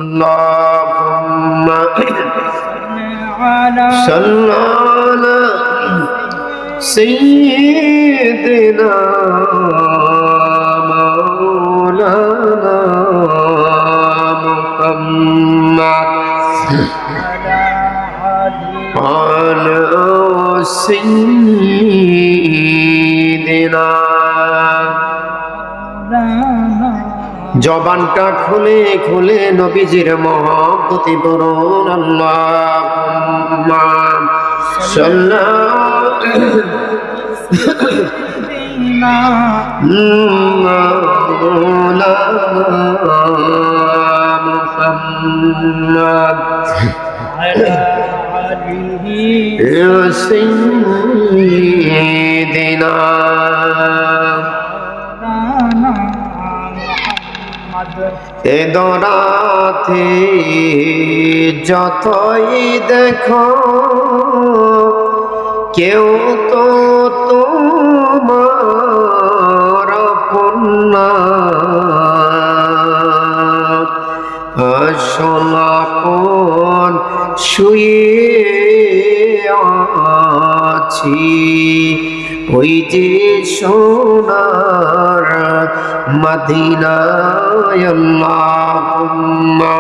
আল্লাহুম্মা সাল্লি আলা সাইয়্যিদিনা মাওলানা মুহাম্মাদ আলা সাইয়্যিদিনা। জবানটা খুলে খুলে নবীজির মহব্বতে বলুন আল্লাহুম্মা সাল্লি মাওলানা মুহাম্মাদ আলা আলিহি সাইয়্যিদিনা। এ দরাতে যতই দেখো কেউ তো তোমার আপন না, আসল আপন শুয়ে আছি ওই যে সোনার মদিনায়। আল্লাহুম্মা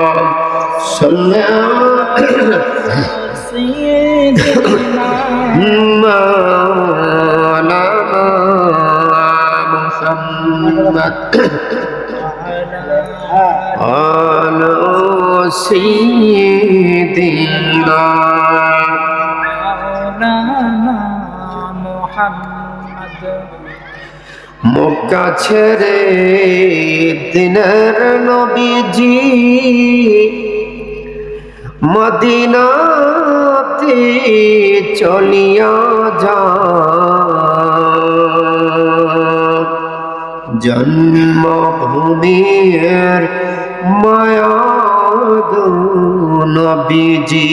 সাল্লি আলা সাইয়্যিদিনা মাওলানা মুহাম্মাদ আলা সাইয়্যিদিনা মাওলানা মুহাম্মাদ। মক্কা ছেড়ে দিনের নবীজি মদিনাতে চলিয়া যান। জন্মভূমির মায়া গো নবীজি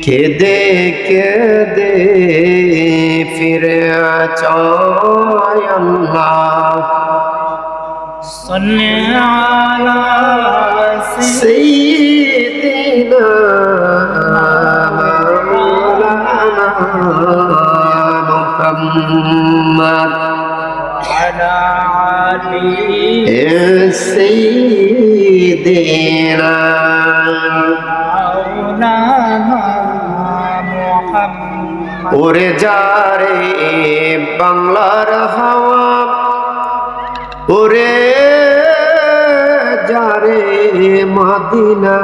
কেঁদে কেঁদে ফিরে চায়। আল্লাহ সাল্লি আলা সাইয়্যিদিনা মাওলানা মুহাম্মাদ আলা আলিহি সাইয়্যিদিনা মাওলানা মুহাম্মাদ। ওরে যারে বাংলার হাওয়া, ওরে যারে মদিনা,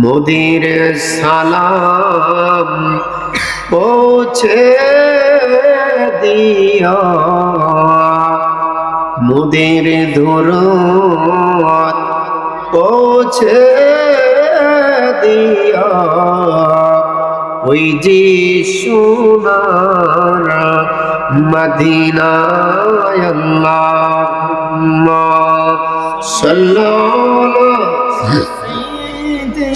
মোদির সালাম পৌঁছে দিও, মোদির দুরূদ পৌঁছে দিও ওই যে সোনার মদিনায়। আল্লাহুম্মা সাল্লি আলা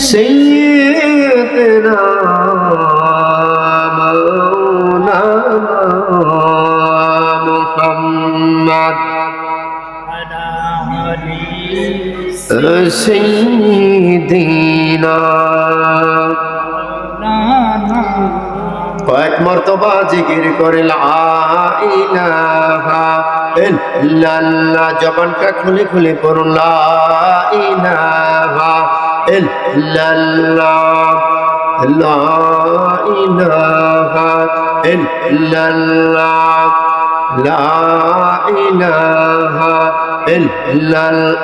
সাইয়্যিদিনা মাওলানা মুহাম্মাদ আলা আলিহি সাইয়্যিদিনা। কয়েক মর্তবা জিকির করে লা ইলাহা ইল্লাল্লাহ। জবানটা খুলে খুলে পড়ুন লা ইলাহা ইল্লাল্লাহ, লা ইলাহা ইল্লাল্লাহ, লা ইলাহা ইল্লাল্লাহ,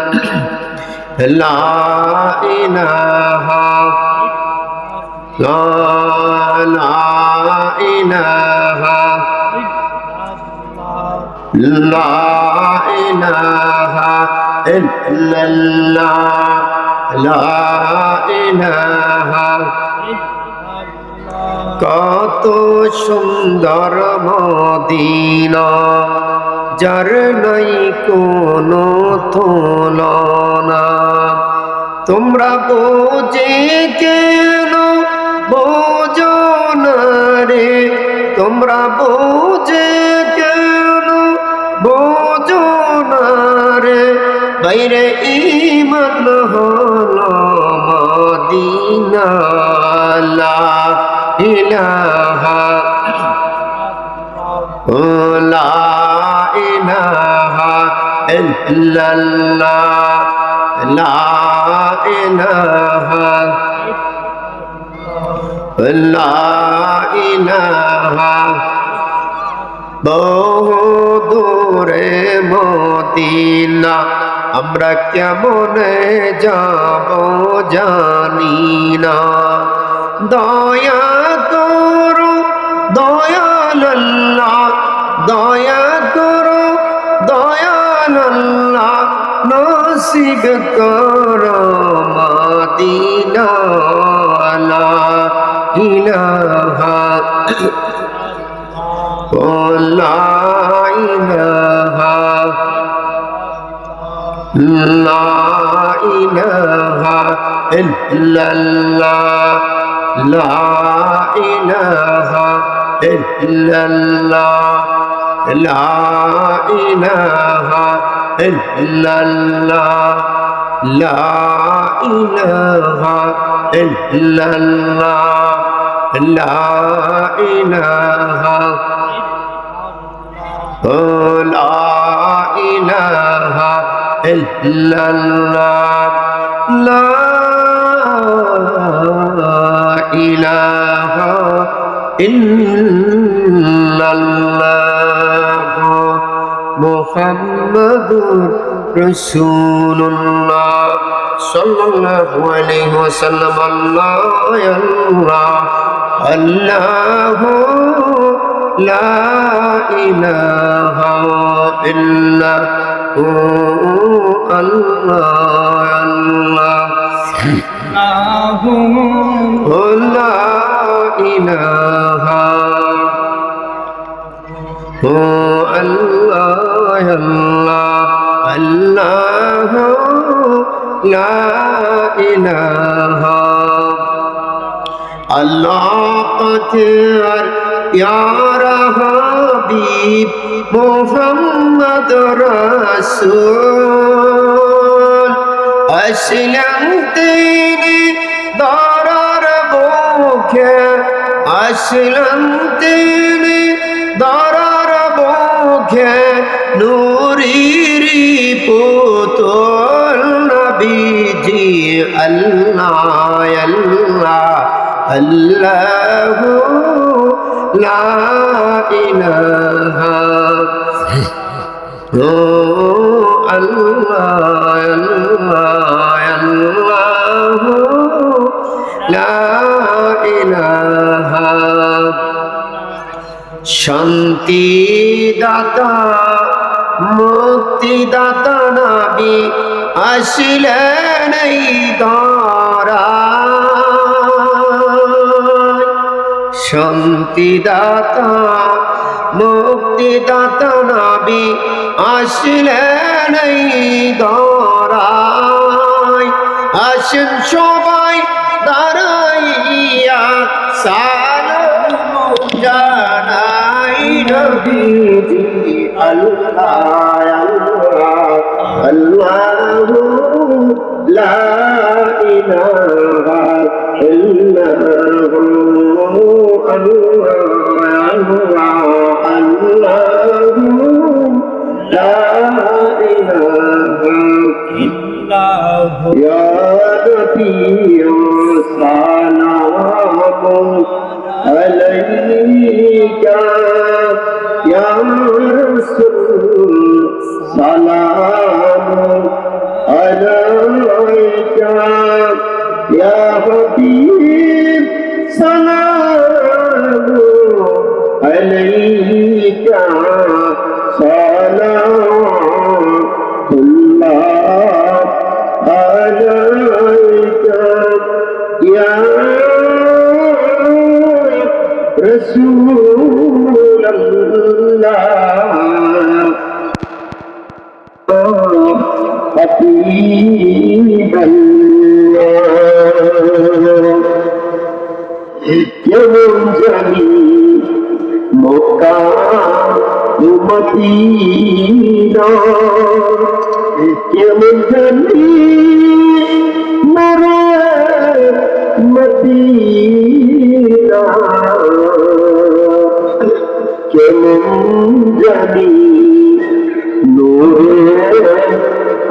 লা ইলাহা লা ইলাহা লা ইলাহা ইল্লাল্লাহ, লা ইলাহা। কত সুন্দর মদিনা, যার নাই কোনো তুলনা। তোমরা বোঝে কেন বোঝো না রে, তোমরা বোঝে কেন বোঝো না বাইরে ঈমান হলো মদিনা লা ইলাহা লা ইলাহা ইল্লাল্লাহ লা ইলাহা লা ইলাহা বহু দূরে মদিনা আমরা কেমনে যাব জানি না দয়া করো দয়াল আল্লাহ দয়া করো দয়াল আল্লাহ নসিব করো মদিনা লা ইলাহা লা ইলাহা লা ইলাহা ইল্লাল্লাহ লা ইলাহা ইল্লাল্লাহ লা ইলাহা ইল্লাল্লাহ লা ইলাহা ইল্লাল্লাহ লা ইলাহা লা ইলাহা ইল্লাল্লাহ লা ইলাহা ইল্লাল্লাহ মুহাম্মাদুর রাসূলুল্লাহ সাল্লাল্লাহু আলাইহি ওয়াসাল্লাম আল্লাহ আল্লাহু লা ইলাহা ইল্লা হু আল্লাহ আল্লাহু লা ইলাহা হু আল্লাহ আল্লাহ আল্লাহু লা ইলাহা আল্লাহ পাকের প্যারা হাবিব মুহাম্মদ রাসূল আসলেন তিনি দরার বুকে আসলেন তিনি দরার বুকে নূরের পুতুল নবীজি আল্লাহ আল্লাহ আল্লাহু লা ইলাহা আল্লাহ আল্লাহ আল্লাহু লা ইলাহা শান্তি দাতা মুক্তি দাতা নবী আসলেন এই ধরায় শান্তি দাতা মুক্তি দাতা নবী আসলেন এই ধরায় আসেন সবাই দাঁড়াইয়া সালাম জানাই নবীজি আল্লাহ আল্লাহ আল্লাহু লা ইলাহা ইল্লাহু আল্লাহ আল্লাহু লা ইলাহা ইল্লাহু ইয়া নবী সালাম আলাইকা ইয়া রাসূল সালাম আলাইকা ইয়া হাবিব সালাম আলাইকা সালামুল্লাহ আলাইকা ইয়া রাসূলুল্লাহ কেমন জানি মক্কা মদিনা কেমন জানি নূরে মদিনা কেমন জানি নূরে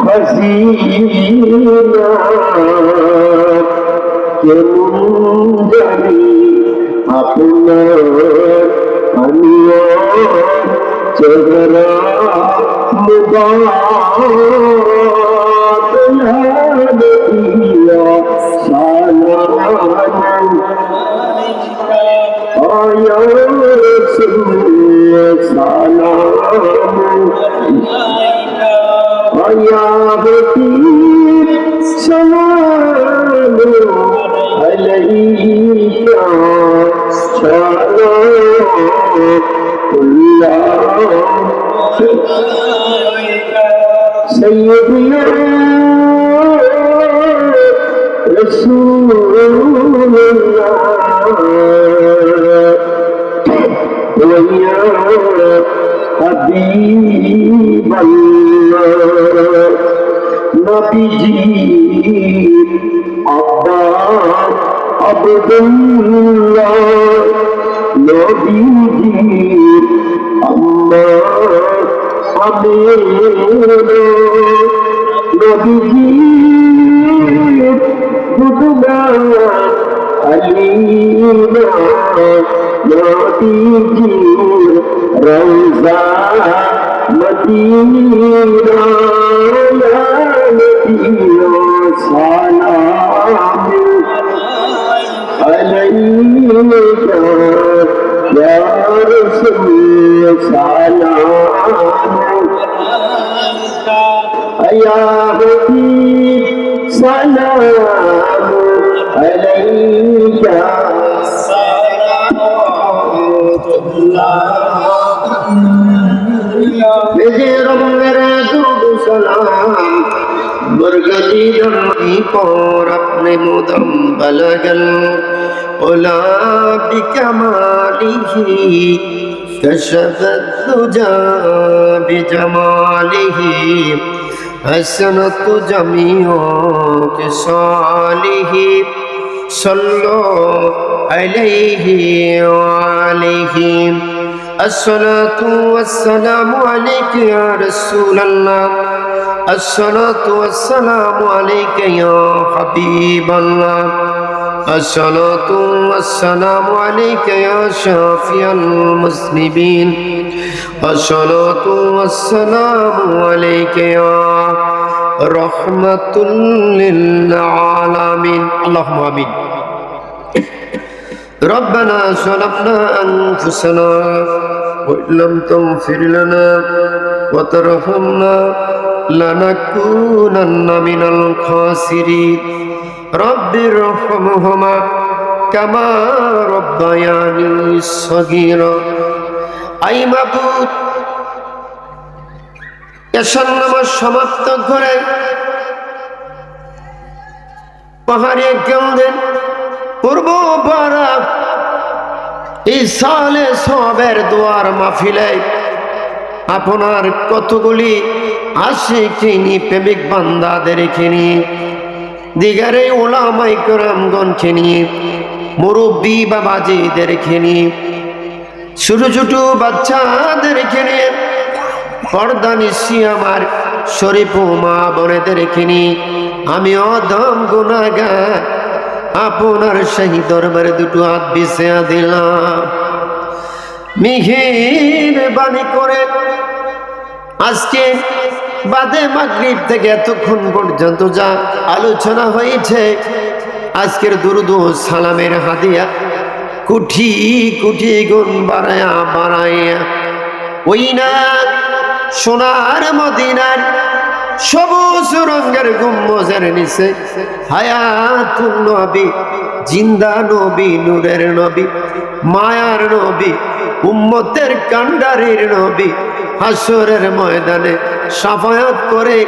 হাসিনা কেমন জানি আপনার আমিও চেহারা মুবারক দিয়া সালাম আয়া রাসূল সালাম আয়া হাবিব সালাম আলাইকা سيدنا رسول الله ويا حبيب الله نبيجي عبدالله নবীজি আম্মা আমিনা নবীজি দুদনা আলিনা নবীজি রওজা মদিনা ইয়া নবী সালাম عليك يا رسول سلام يا حبيب سلام عليك صلوات الله سلام برگتی دمی پر اپنے مدم بلگل اولا بکماله کشف الدجا بجماله حسنت جمیع کساله صلو علیه وآلہ الصلاة والسلام علیک یا رسول اللہ الصلاة والسلام عليك يا حبيب الله الصلاة والسلام عليك يا شافي المذنبين الصلاة والسلام عليك يا رحمة للعالمين اللهم آمين ربنا ظلمنا أنفسنا وإن لم تغفر لنا وترحمنا لنكونن من الخاسرين رب ارحمهما كما ربياني صغيرا আই মাবুদ এশার নামাজ সমাপ্ত করে পাহাড়ে কেন্দ্রের পূর্ব পাড়া এই সালে সবের দোয়ার মাহফিলে আপনার কতগুলি আশিকিনী প্রেমিক বান্দাদেরকে নিয়ে দিগারে ওলামায়ে কেরামগণকে নিয়ে মুরব্বী বাবাজিদেরকে নিয়ে ছোট ছোট বাচ্চাদেরকে নিয়ে পর্দা নিশি আমার শরীফ মা বোনেদেরকে নিয়ে আমি অদম গুনাহগার আপনার সেই দরবারে দুটো হাত বিছিয়ে দিলাম মেহেরবানি করে আজকে বাদে মাগরিব থেকে এতক্ষণ পর্যন্ত যা আলোচনা হয়েছে আজকের দুরুদ ও সালামের হাদিয়া কোটি কোটি গুণ বাড়ায়া বাড়াইয়া ওই না সোনার মদিনার সবুজ রঙের গুম্বজের নিচে হায়াতুন নবী জিন্দা নবী নূরের নবী মায়ার নবী উম্মতের কান্ডারির নবী হাসরের ময়দানে শাফায়াত করে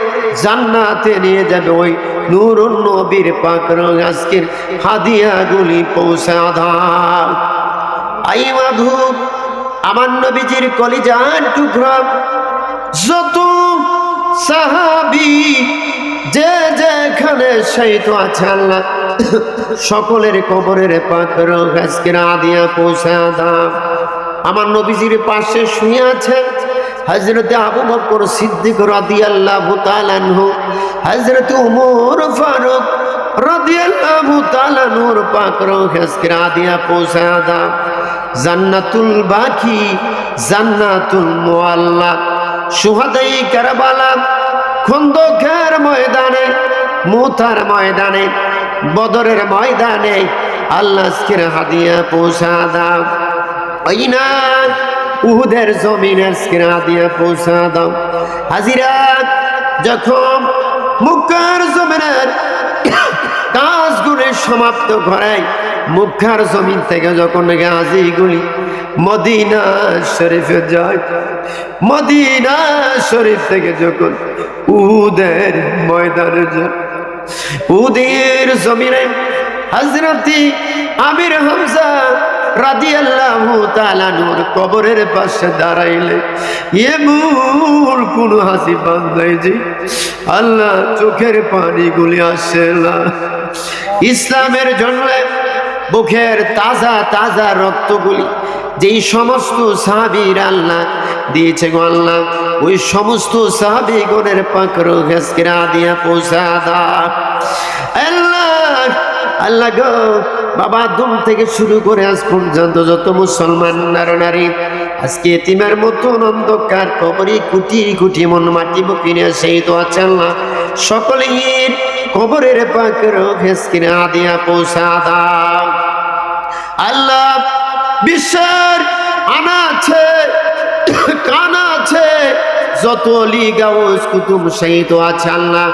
জান্নাতে নিয়ে যাবে ওই নূরুন নবীর পাক রং আজকের হাদিয়াগুলি পৌঁছে আধার আই মাধু আমার নবীজির কলিজার টুকরা যত সাহাবী যে যেখানে শহীদ আছে আল্লাহ সকলের কবরের পাকের আজকের আদিয়া পৌঁছা দাও। আমার নবীজির পাশে শুয়ে আছে হযরতে আবু বকর সিদ্দিক রাদিয়াল্লাহু তাআলা আনহু, হযরতে ওমর ফারুক রাদিয়াল্লাহু তাআলা নূর পাক আজকের আদিয়া পৌঁছা দাও। জান্নাতুল বাকি, জান্নাতুল মুআল্লা, শুহাদায়ে কারবালা, খন্দকের ময়দানে, মুতার ময়দানে, বদরের ময়দানে আল্লাহ আজকের হাদিয়া পৌঁছা দাও। ওই না উহুদের জমিনে আজকের হাদিয়া পৌঁছা দাও। হাজিরা যখন মক্কার জমিনের কাজগুলি সমাপ্ত করায়, মক্কার জমিন থেকে যখন গাজীগুলি মদিনা শরীফে যায়, মদিনা শরীফ থেকে যখন উহুদের ময়দানে যায়, উহুদের জমিনে হযরতে আমির হামজা রাদিয়াল্লাহু তাআলা নূর কবরের পাশে দাঁড়াইলে এমন কোন হাসি বান্দাই যে আল্লাহ চোখের পানিগুলি আসে না। ইসলামের জন্য বুকের তাজা তাজা রক্তগুলি যেই সমস্ত সাহাবীরা আল্লাহ দিয়েছে গো আল্লাহ, ওই সমস্ত সাহাবীগণের পাকের আজকের আদিয়া পৌঁছা দাও। আল্লাহ আল্লাহ গো, বাবা আদম থেকে শুরু করে আজ পর্যন্ত যত মুসলমান নারী আজকে এতিমের মতন অন্ধকার কবরে কোটি কোটি মন মাটি বুকিনে সেই তো আছে আল্লাহ, সকলের কবরের পাকের আজকের আদিয়া পৌঁছা দাও। আল্লাহ বিশ্বের আনা আছে কানা আছে যত অলি গাউস কুতুব শহীদ আছে আল্লাহ,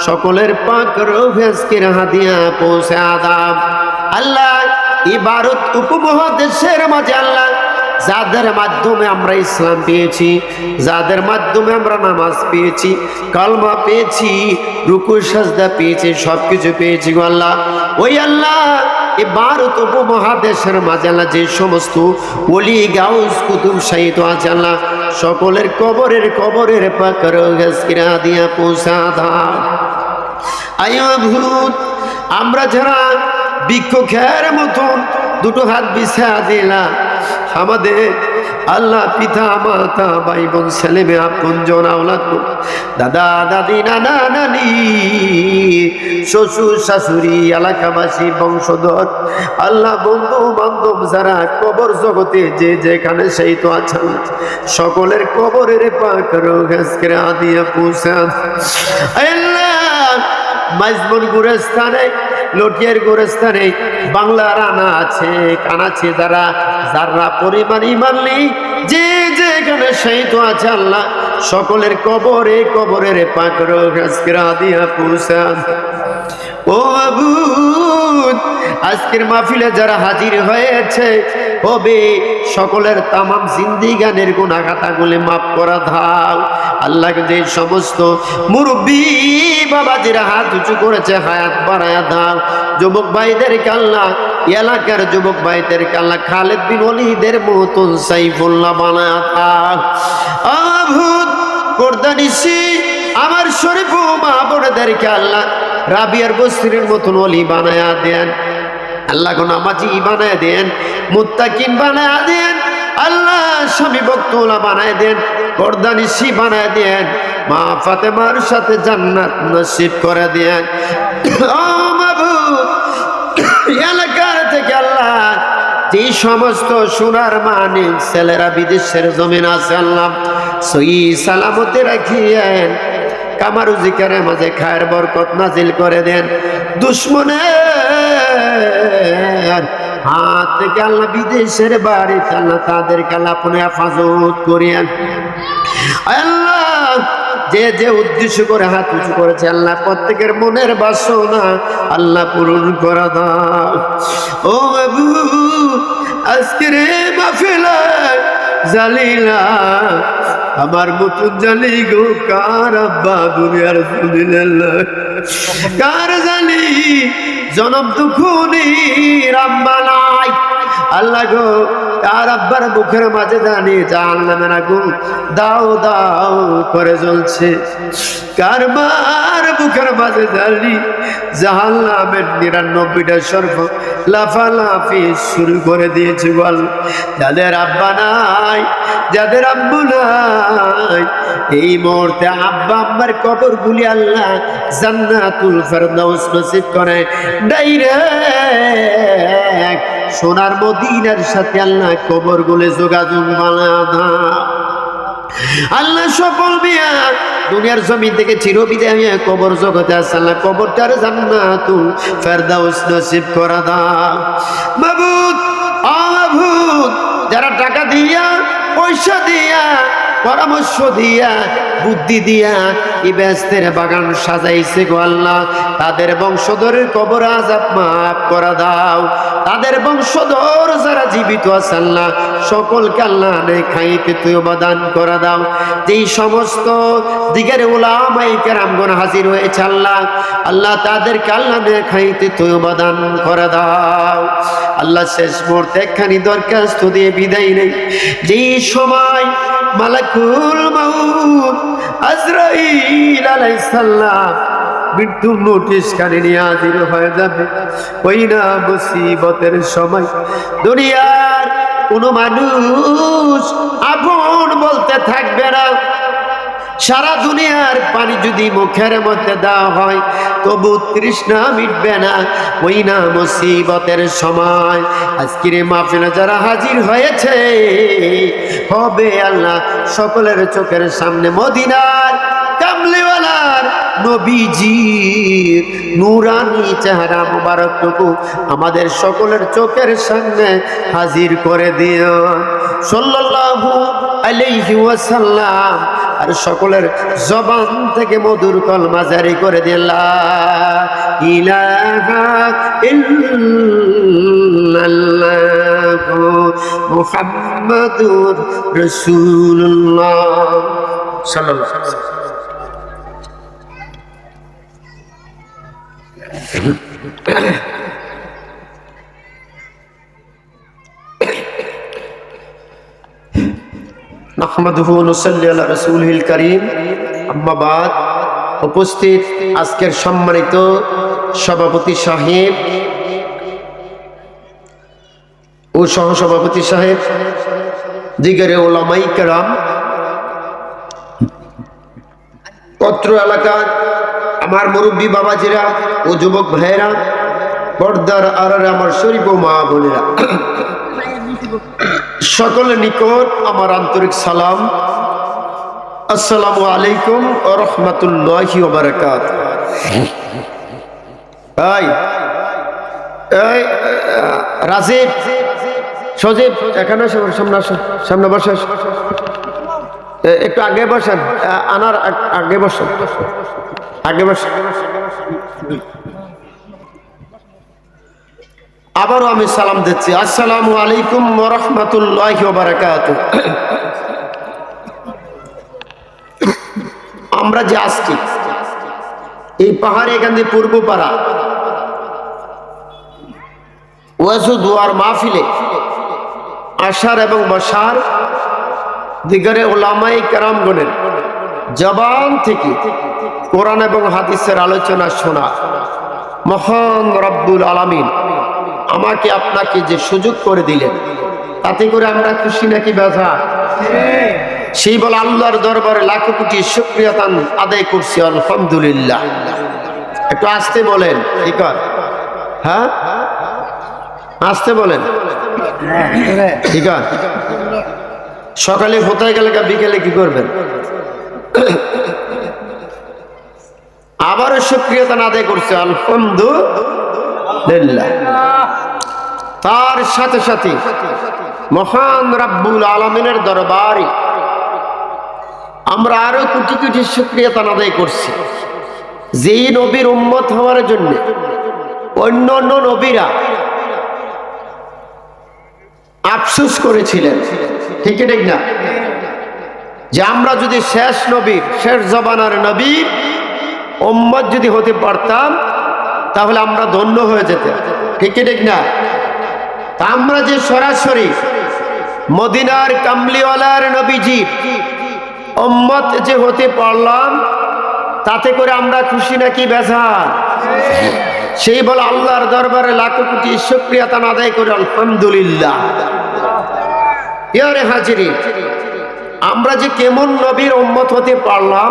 সকলের পাকের আজকের হাদিয়া পৌঁছা দাও। আল্লাহ এই ভারত উপমহাদেশের মাঝে আল্লাহ যাদের মাধ্যমে আমরা ইসলাম পেয়েছি, যাদের মাধ্যমে আমরা নামাজ পেয়েছি, কালমা পেয়েছি, রুকু সাজদা পেয়েছি, সবকিছু পেয়েছি গো আল্লাহ, ওই আল্লাহ এই ভারত উপমহাদেশের মাঝে আল্লাহ যে সমস্ত ওলি গাউস কুতুব শহীদ আছে আল্লাহ, সকলের কবরের পাকের আজকের হাদিয়া পৌঁছা দাও। আয়ো ভূত আমরা যারা ভিক্ষুকের মতন দুটো হাত বিছা দিলাম, আমাদের আল্লাহ পিতা মাতা ভাই বোন ছেলে মেয়ে আপনজন আওলাদ দাদা দাদি নানা নানি শ্বশুর শাশুড়ি এলাকাবাসী বংশধর আল্লাহ বন্ধু বান্ধব যারা কবর জগতে যে যেখানে সেই তো আছেন, সকলের কবরের পাকের আজকের আদিয়া পৌঁছা আল্লাহ। মাইজবন গুরস্থানে লটিয়ার গোরস্থানে বাংলার আনা আছে কানাছে যারা যারা পরিমাণই মানলি যে যেখানে সেই তো আছে আল্লাহ, সকলের কবরের পাকের আজকের আদিয়া পৌঁছা। ও মাবুদ আজকের মাহফিলে যারা হাজির হয়েছে হবে সকলের তামাম জিন্দিগানের গুনাহ খাতাগুলি মাফ করা দাও আল্লাহ। যে সমস্ত মুরব্বী বাবাজিরা হাত উঁচু করেছে হায়াত বাড়ায়া দাও, যুবক ভাইদেরকে আল্লাহ, এলাকার যুবক ভাইদেরকে আল্লাহ খালেদ বিন ওলীদের মতন সাইফুল্লাহ বানায়া দাও। আভূত পর্দানিশি আমার শরীফ মা বোনদেরকে আল্লাহ রাবিয়ার বস্তির মতন ওলি বানায়া দেন আল্লাহ, গো নামাজি বানায়া দেন, মুত্তাকিন বানায়া দেন আল্লাহ, স্বামী ভক্তওয়ালা বানায় দেন, পর্দানিশি বানায় দেন, মা ফাতেমার সাথে জান্নাত নসিব করে দেন। ও মাবুদ এলাকার থেকে আল্লাহ যে সমস্ত সোনার মানিক ছেলেরা বিদেশের জমিন আছে আল্লাহ সহি সালামতে রাখিয়েন, কামারু জিকারের মাঝে খায়ের বরকত নাজিল করে দেন, দুশ্মনের হাত থেকে আল্লাহ বিদেশের বাড়িতে আল্লাহ তাদেরকে আল্লাহ আপনি হেফাজত করিয়েন আল্লাহ। যে যে উদ্দেশ্য করে হাত উঁচু করেছে আল্লাহ প্রত্যেকের মনের বাসনা আল্লাহ পূরণ করে দাও। ও বাবু আজকের মাহফিলে জালিলা আমার মতন জালি গো কার আব্বা দুনিয়ার জমিনে কার জালি জনম দুঃখুনি রাম্মা নাই আল্লাহ গো আর আব্বার বুকের মাঝে জানি জাহান্নামের আগুন দাও দাও করে জ্বলছে। কার মার বুকের মাঝে জানি জাহান্নামের 99টা সর্প লাফালাফি শুরু করে দিয়েছে। বল যাদের আব্বা নাই, যাদের আব্বু নাই, এই মুহূর্তে আব্বা আম্মার কবর গুলি আল্লাহ জান্নাতুল ফেরদাউস নসিব করে। ডাইরেক্ট সোনার মদিনার সাথে আল্লাহ কবর গুলি যোগাযোগ বানায়। আল্লাহ সকল মিয়া দুনিয়ার জমিন থেকে চিরবিদায় হয়ে কবর জগতে আসে, আল্লাহ কবরটার জান্নাতুল ফেরদাউস নসিব করে দাও। মাবুদ ও মাবুদ, যারা টাকা দিয়া, পয়সা দিয়া, পরামর্শ দিয়া, বুদ্ধি দিয়া এই ব্যস্তের বাগান সাজাইছে গো আল্লাহ, তাদের বংশধরের কবর আযাব মাফ করে দাও। তাদের বংশধর যারা জীবিত আছে আল্লাহ সকলকে আল্লাহ নে খাইতে তওবা দান করে দাও। যেই সমস্ত দিগের উলামায়ে কেরামগণ হাজির হয়েছে আল্লাহ, আল্লাহ তাদেরকে আল্লাহ নে খাইতে তওবা দান করে দাও। আল্লাহ শেষ মুহূর্তে একখানি দরখাস্ত দিয়ে বিদায় নেই। যেই সময় মালাকুল মাউত আজরাইল আলাইহিস সালাম মৃত্যুর নোটিশ কানে নিয়ে হাজির হয়ে যাবে, ওই না মুসিবতের সময় দুনিয়ার কোনো মানুষ আপন বলতে থাকবে না। সারা দুনিয়ার পানি যদি মুখের মধ্যে দেওয়া হয় তবু তৃষ্ণা মিটবে না। ওই না মুসিবতের সময় আজকের মাহফিলে যারা হাজির হয়েছে হবে আল্লাহ সকলের চোখের সামনে মদিনার কামলিওয়ালার নবীজির নূরানি চেহারা মুবারকটুকু আমাদের সকলের চোখের সামনে হাজির করে দিও সাল্লাল্লাহু আলাইহি ওয়াসাল্লাম। আর সকলের জবান থেকে মধুর কলমা জারি করে দিন লা ইলাহা ইল্লাল্লাহু মুহাম্মাদুর রাসূলুল্লাহ সাল্লাল্লাহু আলাইহি ওয়াসাল্লাম। নাহমাদুহু ওয়া নুসাল্লি আলা রাসূলিল কারীম, আম্মা বাদ। উপস্থিত আজকের সম্মানিত সভাপতি সাহেব ও সহসভাপতি সাহেব, দিগরে উলামায়ে কেরাম, পত্র এলাকার আমার মুরব্বী বাবাজিরা ও যুবক ভাইয়েরা, পর্দার আড়ালে আমার শরীফ ও মা বোনেরা, সকলের নিকট আমার আন্তরিক সালাম। আসসালামু আলাইকুম ওয়া রাহমাতুল্লাহি ওয়া বারাকাতুহু। এই রাজীব, সজীব, এখানে সামনে আসো, সামনে বসে, একটু আগে বসেন, আনার আগে বসেন, আগে বসেন। আবারও আমি সালাম দিচ্ছি, আসসালামু আলাইকুম ওয়া রাহমাতুল্লাহি ওয়া বারাকাতুহু। আমরা যে আসছি এই পাহাড়ে, এখান দিয়ে পূর্বপাড়া ওয়াজু দুয়ার মাহফিলে আসার এবং বসার দিগরে উলামায়ে কেরামগণের জবান থেকে কোরআন এবং হাদিসের আলোচনা শোনা মহান রব্বুল আলামিন আমাকে আপনাকে যে সুযোগ করে দিলেন, তাতে করে আমরা খুশি নাকি ব্যথা? সেই বলে আল্লাহর দরবারে লাখো কোটি শুকরিয়া তান আদায় করছি, আলহামদুলিল্লাহ। একটু আসতে বলেন, ঠিক আছে? হ্যাঁ, আসতে বলেন, ঠিক আছে? সকালে কোথায় গেলে বিকেলে কি করবেন? আবারও শুকরিয়া তান আদায় করছে, আলহামদুলিল্লাহ। তার সাথে সাথে মহান রব্বুল আলামিনের দরবারে আমরা আরো কোটি কোটি শুকরিয়া তান আদায় করছি, যেই নবীর উম্মত হওয়ার জন্য অন্য অন্য নবীরা আফসোস করেছিলেন, ঠিক ঠিক না? যে আমরা যদি শেষ নবীর, শেষ জবানার নবীর উম্মত যদি হতে পারতাম তাহলে আমরা ধন্য হয়ে যেতাম, ঠিক ঠিক না? তা আমরা যে সরাসরি মদিনার কামলিওয়ালার নবীজি উম্মত যে হতে পারলাম, তাতে করে আমরা খুশি নাকি বেজার? সেই বলে আল্লাহর দরবারে লাখো কোটি শুকরিয়া তান আদায় করে আলহামদুলিল্লাহ। ইয়ারে হাজিরি, আমরা যে কেমন নবীর উম্মত হতে পারলাম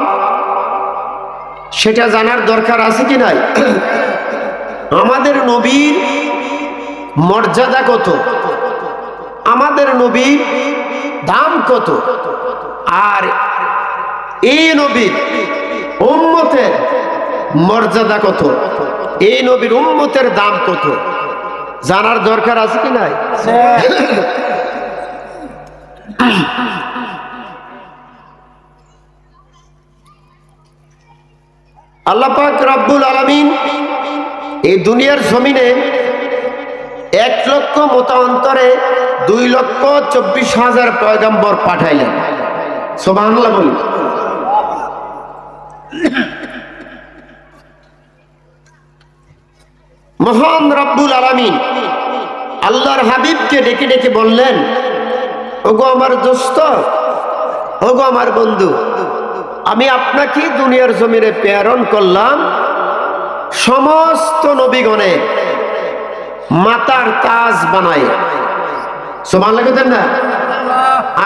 সেটা জানার দরকার আছে কি নাই? আমাদের নবীর মর্যাদা কত, আমাদের নবীর দাম কত, আর এই নবীর উম্মতের মর্যাদা কত, এই নবীর উম্মতের দাম কত জানার দরকার আছে কি নাই? আল্লাহ পাক রব্বুল আলামিন এই দুনিয়ার জমিনে 1 লক্ষ মতান্তরে 2,24,000 পয়গম্বর পাঠাইলেন। সুবহানাল্লাহ বলি। মহান রব্বুল আলামিন আল্লাহর হাবিবকে ডেকে ডেকে বললেন, ওগো আমার দোস্ত, ওগো আমার বন্ধু, আমি আপনাকে দুনিয়ার জমিনে প্রেরণ করলাম সমস্ত নবীগণে মাতার তাজ বানায়। সুবহানাল্লাহ কইতেন না?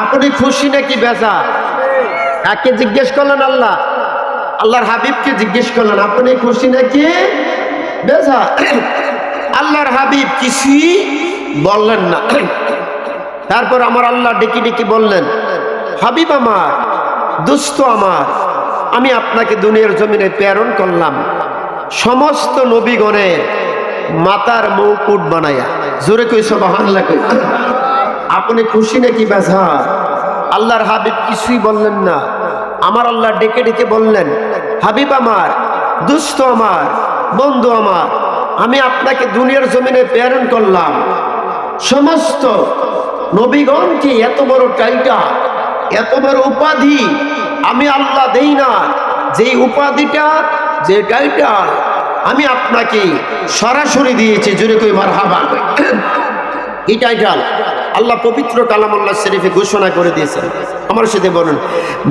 আপনি খুশি নাকি বেজার? কাকে জিজ্ঞেস করলেন? আল্লাহ, আল্লাহর হাবিবকে জিজ্ঞেস করলেন আপনি খুশি নাকি বেজার? আল্লাহর হাবিব কিছুই বললেন না। তারপর আমার আল্লাহ ডেকে ডেকে বললেন, হাবিব আমার, দোস্ত আমার, আমি আপনাকে দুনিয়ার জমিনে প্রেরণ করলাম সমস্ত নবীগণের মাতার মুকুট বানায়া। জোরে কই সুবহানাল্লাহ কই। আপনি খুশি নাকি বেজার? আল্লাহর হাবিব কিছুই বললেন না। আমার আল্লাহ ডেকে ডেকে বললেন, হাবিব আমার, দোস্ত আমার, বন্ধু আমার, আমি আপনাকে দুনিয়ার জমিনে প্রেরণ করলাম সমস্ত নবীগণকে এত বড় টাইটেল, এত বড় উপাধি আমি আল্লাহ দেই না। যেই উপাধিটা, যে টাইটেল আমি আপনাকে সরাসরি দিয়েছি। জোরে কই মারহাবা। এই টাইটেল আল্লাহ পবিত্র কালামুল্লাহ শরীফে ঘোষণা করে দিয়েছেন। আমার সাথে বলুন,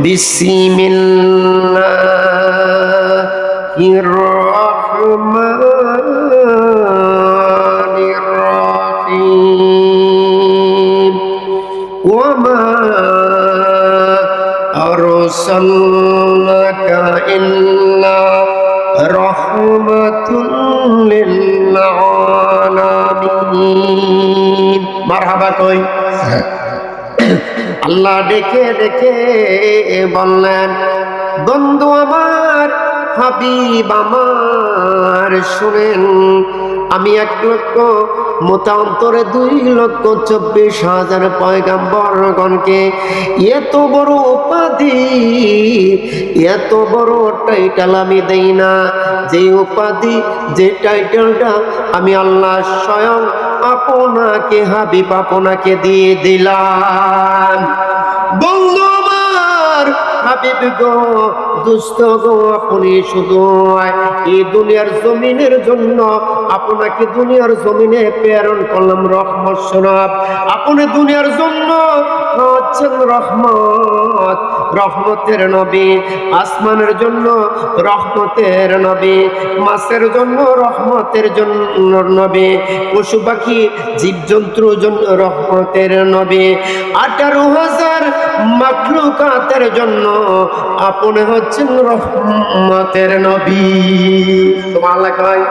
বিসমিল্লাহির রহমানির রহিম। ওয়া মা আরসালনাকা ইল্লা রাহমাতুল লিল আলামিন। মারহাবা কই। আল্লাহ ডেকে ডেকে বললেন, বন্ধু আমার, হাবিব আমার, শুনেন, আমি 1 লক্ষ মতান্তরে 2,24,000 পয়গম্বরগণকে এত বড় উপাধি, এত বড় টাইটেল আমি দেই না। যে উপাধি, যে টাইটেলটা আমি আল্লাহ স্বয়ং আপনাকে, হাবিব আপনাকে দিয়ে দিলাম। বন্ধু আমার, হাবিব গো, দোস্ত গো, আপনি শুধু এই দুনিয়ার জমিনের জন্য আপনাকে দুনিয়ার জমিনে প্রেরণ করলাম রহমত স্বরূপ। আপনি দুনিয়ার জন্য হচ্ছেন রহমত, রহমতের নবী। আসমানের জন্য রহমতের নবী, মাছের জন্য রহমতের জন্য নবী, পশু পাখি জীবজন্তুর জন্য রহমতের নবী, 18,000 মাখলুকাতের জন্য আপনি হচ্ছেন রহমতের নবী। সুবহানাল্লাহ কয়।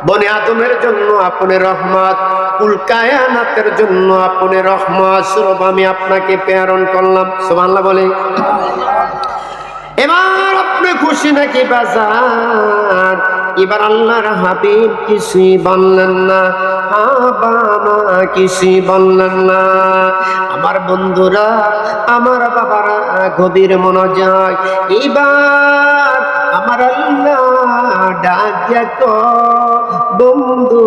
বনি আদমের জন্য আপনি রহমত, কুল কায়নাতের জন্য আপনি রহমত স্বরূপ আমি আপনাকে প্রেরণ করলাম। সুবহানাল্লাহ বলে। এবার আপনি খুশি নাকি বেজার? এবার আল্লাহর হাবিব কিছুই বললেন না, বাবা কিছুই বললেন না। আমার বন্ধুরা, আমার বাবারা, গভীর মনোযোগ। এবার আমার আল্লাহ ডাক দেখো, বন্ধু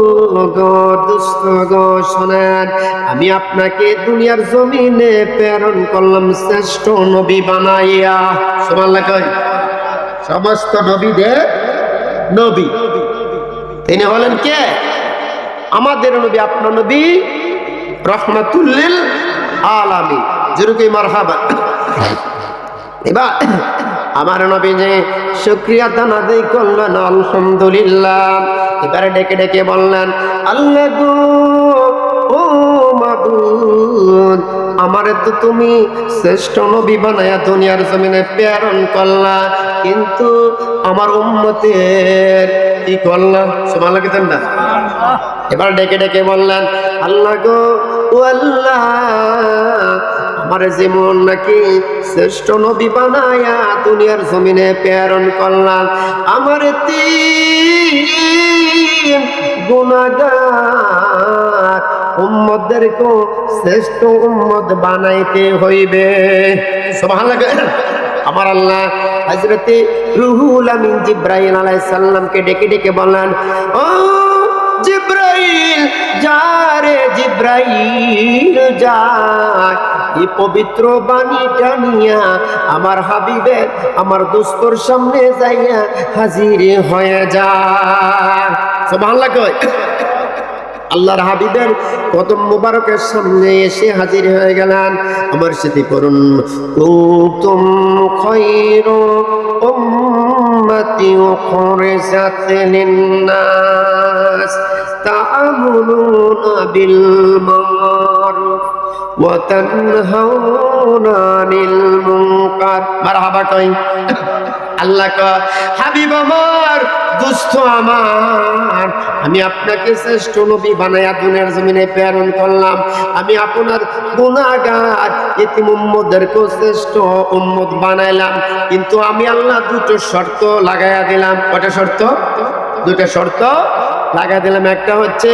গো, দোস্ত গো, শোনেন, আমি আপনাকে দুনিয়ার জমিনে প্রেরণ করলাম শ্রেষ্ঠ নবী বানাইয়া। সুবহানাল্লাহ কই। সমস্ত নবীদের নবী তিনি হলেন কে? আমাদের নবী, আপনার নবী রহমাতুল লিল আলামিন। জোরে মারহাবা। এবার আমার নবী যে শুকরিয়া আদায় করলেন আলহামদুলিল্লাহ। এবারে ডেকে ডেকে বললেন আল্লাহ গো ও মাবুদ, আমারে তো তুমি শ্রেষ্ঠ নবী বানায়া দুনিয়ার জমিনে প্রেরণ করলা, কিন্তু আমার উম্মতের কি করলাম? সুবহানাল্লাহ কি না? এবার ডেকে ডেকে বললেন আল্লাহ গো ও আল্লাহ, আমার যেমন নাকি শ্রেষ্ঠ নবী বানায়া দুনিয়ার জমিনে প্রেরণ করলাম, আমার তিন গুনাহগার উম্মতদেরকে শ্রেষ্ঠ উম্মত বানাইতে হইবে। সুবহানাল্লাহ। আমার আল্লাহ হযরতে রুহুল আমিন জিবরাইল আলাইহিস সালামকে ডেকে ডেকে বললেন ও জিবরাইল, যা রে জিবরাইল যা, এই পবিত্র বাণীটা নিয়া আমার হাবিবের আমার দোস্তর সামনে যাইয়া হাজির হয়ে যা। সুবহানাল্লাহ কই। আল্লাহর হাবিবের কদম মুবারকের সামনে এসে হাজির হয়ে গেলেন। আমার সাথে পড়ুন কুনতুম খায়রা উম্মাতি উখরিজাত লিন-নাস তা'মুরুনা বিল মা'রুফ ওয়া তানহাউনা আনিল মুনকার। মারহাবা কই। আল্লাহ কয় হাবিব আমার, দোস্ত আমার, আমি আপনাকে শ্রেষ্ঠ নবী বানায়া দুনিয়ার জমিনে প্রেরণ করলাম। আমি আপনার গুনাহগার ইতিম উম্মতদেরকে শ্রেষ্ঠ উম্মত বানাইলাম, কিন্তু আমি আল্লাহ দুটো শর্ত লাগাইয়া দিলাম। কয়টা শর্ত? দুটো শর্ত লাগাই দিলাম। একটা হচ্ছে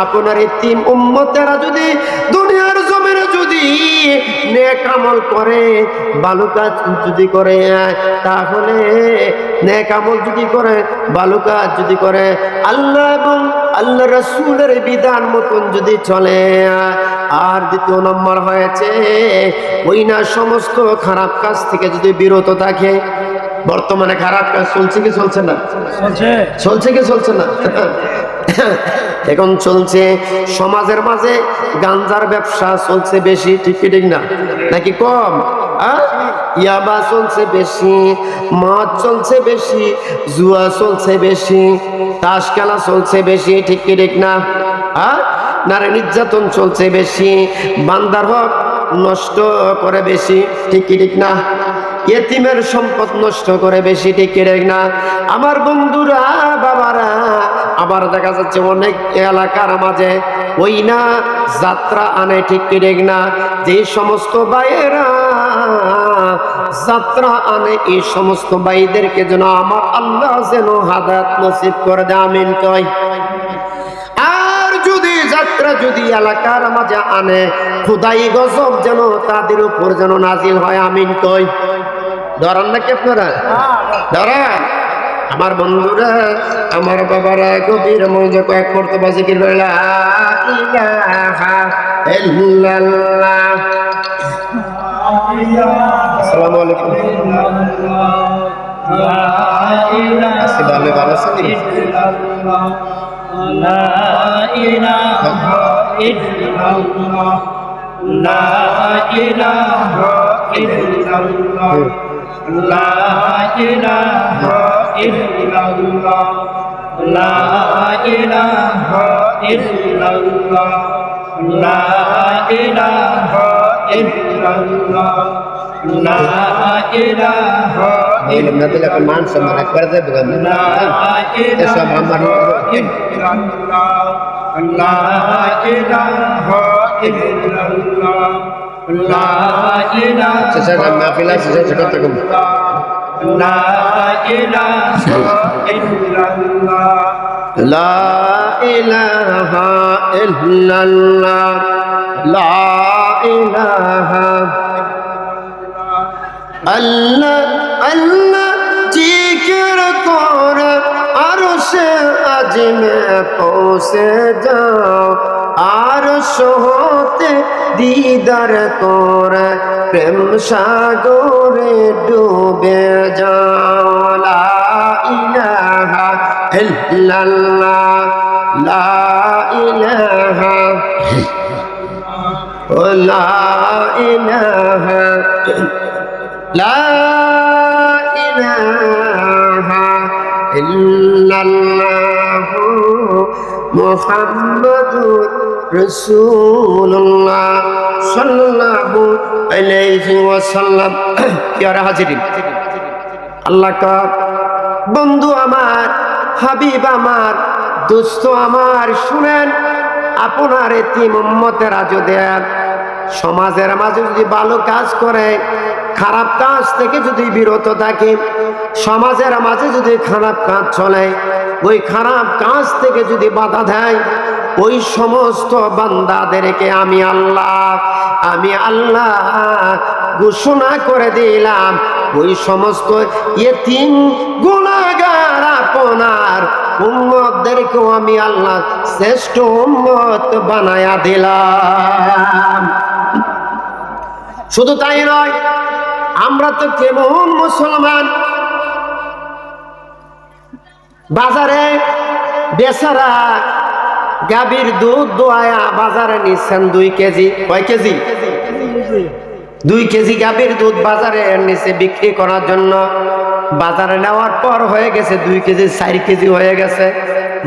আপনার ইতিম উম্মতেরা যদি দুনিয়ার জমিনে যদি নেক আমল করে, ভালো কাজ যদি করে, তাহলে নেক আমল যদি করে, ভালো কাজ যদি করে, আল্লাহ এবং আল্লাহ রাসূলের বিধান মতন যদি চলে, আর দ্বিতীয় নম্বর হয়েছে ওই না সমস্ত খারাপ কাজ থেকে যদি বিরত থাকে। বর্তমানে খারাপ কাজ চলছে কি চলছে না? চলছে কি চলছে না? এখন চলছে সমাজের মাঝে গাঞ্জার ব্যবসা চলছে বেশি, ঠিক কি ঠিক না? নাকি কম? ইয়াবা চলছে বেশি, মদ চলছে বেশি, জুয়া চলছে বেশি, তাস খেলা চলছে বেশি, ঠিক কি ঠিক না? নারী নির্যাতন চলছে বেশি, বান্দার হক নষ্ট করে বেশি, ঠিক কি ঠিক না? ইতিমের সম্পদ নষ্ট করে বেশি, ঠিক কি ঠিক না? আমার বন্ধুরা, বাবারা, আবার দেখা যাচ্ছে অনেক এলাকার মাঝে ওই না যাত্রা আনে, ঠিক কি ঠিক না? যে সমস্ত ভাইয়েরা যাত্রা আনে, এই সমস্ত ভাইদেরকে যেন আমার আল্লাহ যেন হাদায়াত নসিব করে দেয়, আমিন কই। আর যদি যাত্রা যদি এলাকার মাঝে আনে, খোদাই গজব যেন তাদের উপর যেন নাজিল হয়, আমিন কই। ধরান নাকি আপনারা? ধরান। আমার বন্ধুরা, আমার বাবারা, গভীর মনোযোগ এক মর্তবা জিকির করে লা ইলাহা ইল্লাল্লাহ। আসসালামু আলাইকুম। আসি ভালো ভালো আছেন? লা ইলাহা ইল্লাল্লাহ, লা ইলাহা ইল্লাল্লাহ, লা ইলাহা ইল্লাল্লাহ, লা ইলাহা ইল্লাল্লাহ, লা ইলাহা ইল্লাল্লাহ, লা ইলাহা ইল্লাল্লাহ। মান সম্মান করে দেব না, এসব আমার ইল্লাল্লাহ, লা ইলাহা ইল্লাল্লাহ, লা ইলাহা ইল্লাল্লাহ, মাহফিল আছে ছোট থেকে লা ইলাহা ইল্লাল্লাহ, লা ইলাহা ইল্লাল্লাহ, লা ইলাহা আল্লাহ আল্লাহ জিকির কর আরশে আজিমে পৌঁছে যাও, আরশ হতে দিদার কর প্রেম সাগরে ডুবে যাও। লা ইলাহা ইল্লাল্লাহ, লা ইলাহা লা ইলাহা লা ইলাহা ইল্লাল্লাহু মুহাম্মাদুর রাসূলুল্লাহ সাল্লাল্লাহু আলাইহি ওয়াসাল্লাম। প্রিয় হাজিরিন, আল্লাহ কা বন্ধু আমার, হাবিব আমার, দোস্ত আমার, শুনেন, আপনার এতিম উম্মতেরা যদি সমাজের মাঝে যদি ভালো কাজ করে, খারাপ কাজ থেকে যদি বিরত থাকে, সমাজের মাঝে যদি খারাপ কাজ চলে, ওই খারাপ কাজ থেকে যদি বাধা দেয়, ওই সমস্ত বান্দাদেরকে আমি আল্লাহ ঘোষণা করে দিলাম, ওই সমস্ত ইতিম গুনাহগার আপনার উম্মতদেরকেও আমি আল্লাহ শ্রেষ্ঠ উম্মত বানায়া দিলাম। শুধু তাই নয়, আমরা তো কেমন মুসলমান, বাজারে বেচারা গাভীর দুধ দোয়ায়া বাজারে নিচ্ছেন 2 কেজি। কয় কেজি? 2 কেজি গাভীর দুধ বাজারে নিচে বিক্রি করার জন্য। বাজারে নেওয়ার পর হয়ে গেছে 2 কেজি 4 কেজি হয়ে গেছে।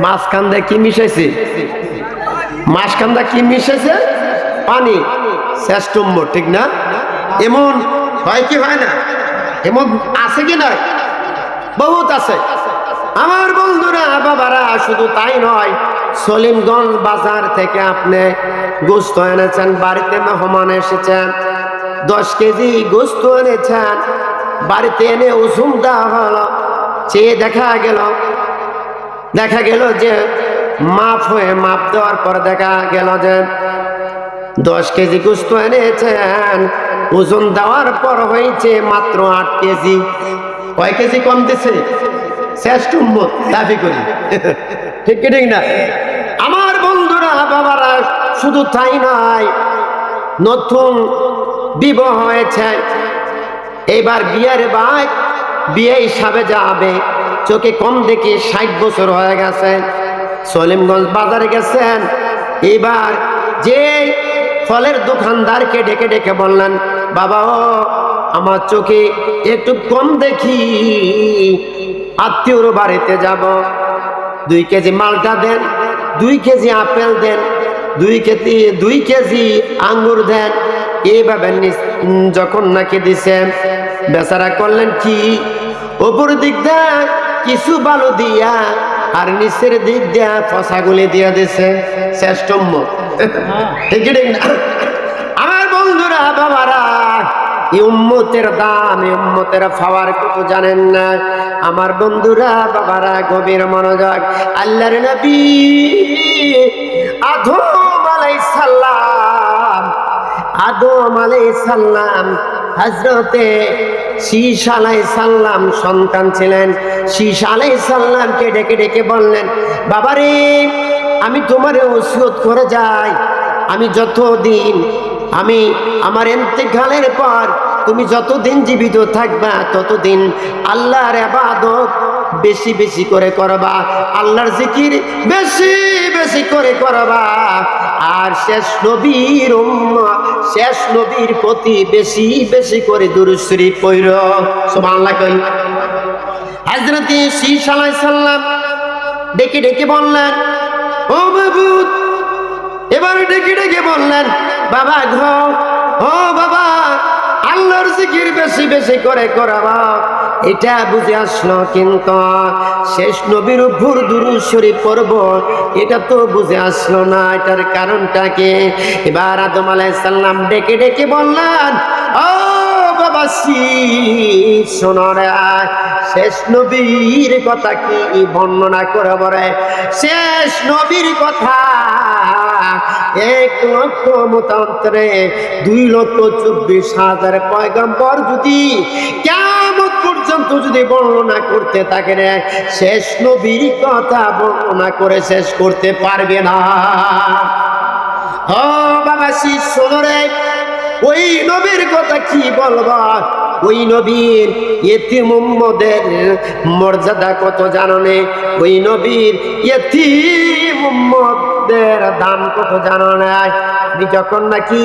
মাঝখানটা কি মিশাইছে? মাঝখানটা কি মিশাইছে? পানি। শ্রেষ্ঠ উম্মত, ঠিক না? এমন হয় কি হয় না? এমন আছে কি নয়? বহুত আছে। আমার বন্ধুরা, বাবারা, শুধু তাই নয়, সলিমগঞ্জ বাজার থেকে আপনি গোস্ত এনেছেন, বাড়িতে মেহমান এসেছেন, 10 কেজি গোস্ত এনেছেন, বাড়িতে এনে ওজন দেওয়া হলো, চেয়ে দেখা গেল যে মাপ দেওয়ার পর দেখা গেল যে 10 কেজি গোস্ত এনেছেন, ওজন দেওয়ার পর হয়েছে মাত্র 8 কেজি। কয় কেজি কম দিছে? শ্রেষ্ঠ উম্মত দাবি করি, ঠিক কি ঠিক না? আমার বন্ধুরা, বাবারা, শুধু তাই নয়, নতুন বিবাহ হয়েছে, এবার বিয়ের বাইক, বিয়ে হিসাবে যাবে, চোখে কম দেখি 60 বছর হয়ে গেছে, সলিমগঞ্জ বাজারে গেছেন। এবার যে ফলের দোকানদারকে ডেকে ডেকে বললেন, বাবা ও আমার চোখে একটু কম দেখি, আত্মীয়র বাড়িতে যাব, 2 কেজি মালটা দেন, 2 কেজি আপেল দেন, 2 কেজি আঙ্গুর দেন। এইভাবে যখন নাকি দিছেন, বেচারা করলেন কি, উপর দিক দিয়ে কিছু বালু দিয়া আর নিচের দিক দিয়া ফসাগুলি দিয়ে দিছে। শ্রেষ্ঠ উম্মত, ঠিক না? আমার বন্ধুরা, বাবারা, এই উম্মতের দাম, এই উম্মতের পাওয়ার কত জানেন না? আমার বন্ধুরা, বাবারা, গভীর মনোযোগ। আল্লাহর নবী আদম আলাইহিস সালাম হযরতে শীশ আলাইহিস সালাম সন্তান ছিলেন। শীশ আলাইহিস সালামকে ডেকে ডেকে বললেন, বাবারে, আমি তোমারে ওসিয়ত করে যাই, আমি যতদিন আমার ইন্তেকালের পর তুমি যতদিন জীবিত থাকবা, ততদিন আল্লাহর ইবাদত বেশি বেশি করে করবা, আল্লাহর জিকির বেশি বেশি করে করবা, আর শেষ নবীর প্রতি বেশি বেশি করে দুরূদ শরীফ পড়ো। সুবহানাল্লাহ কই। হযরত শীশ আলাইহিস সালাম ডেকে ডেকে বললেন, ও মাবুদ, এবার ডেকে ডেকে বললেন, বাবা গো, ও বাবা, আল্লাহর জিকির বেশি বেশি করে করাবা। এটা বুঝে আসলো, কিন্তু শেষ নবীর উপর দুরূদ শরীফ পড়ব, এটা তো বুঝে আসলো না। এটার কারণটা কি? এবার আদম আলাইহিস সালাম ডেকে ডেকে বললেন, ও বাবা শোনো রে, শেষ নবীর কথা কি বর্ণনা করব রে? শেষ নবীর কথা 1 লক্ষ মতান্তরে 2,24,000 পয়গম্বর যদি কিয়ামত পর্যন্ত যদি বর্ণনা করতে থাকে রে, শেষ নবীর কথা বর্ণনা করে শেষ করতে পারবে না। ও বাবা শোনো রে, ওই নবীর কথা কি বলবো? ওই নবীর ইয়েতিম উম্মদের মর্যাদা কত জানো নে? ওই নবীর ইয়েতিম উম্মদের দাম কত জানো না? আমি যখন নাকি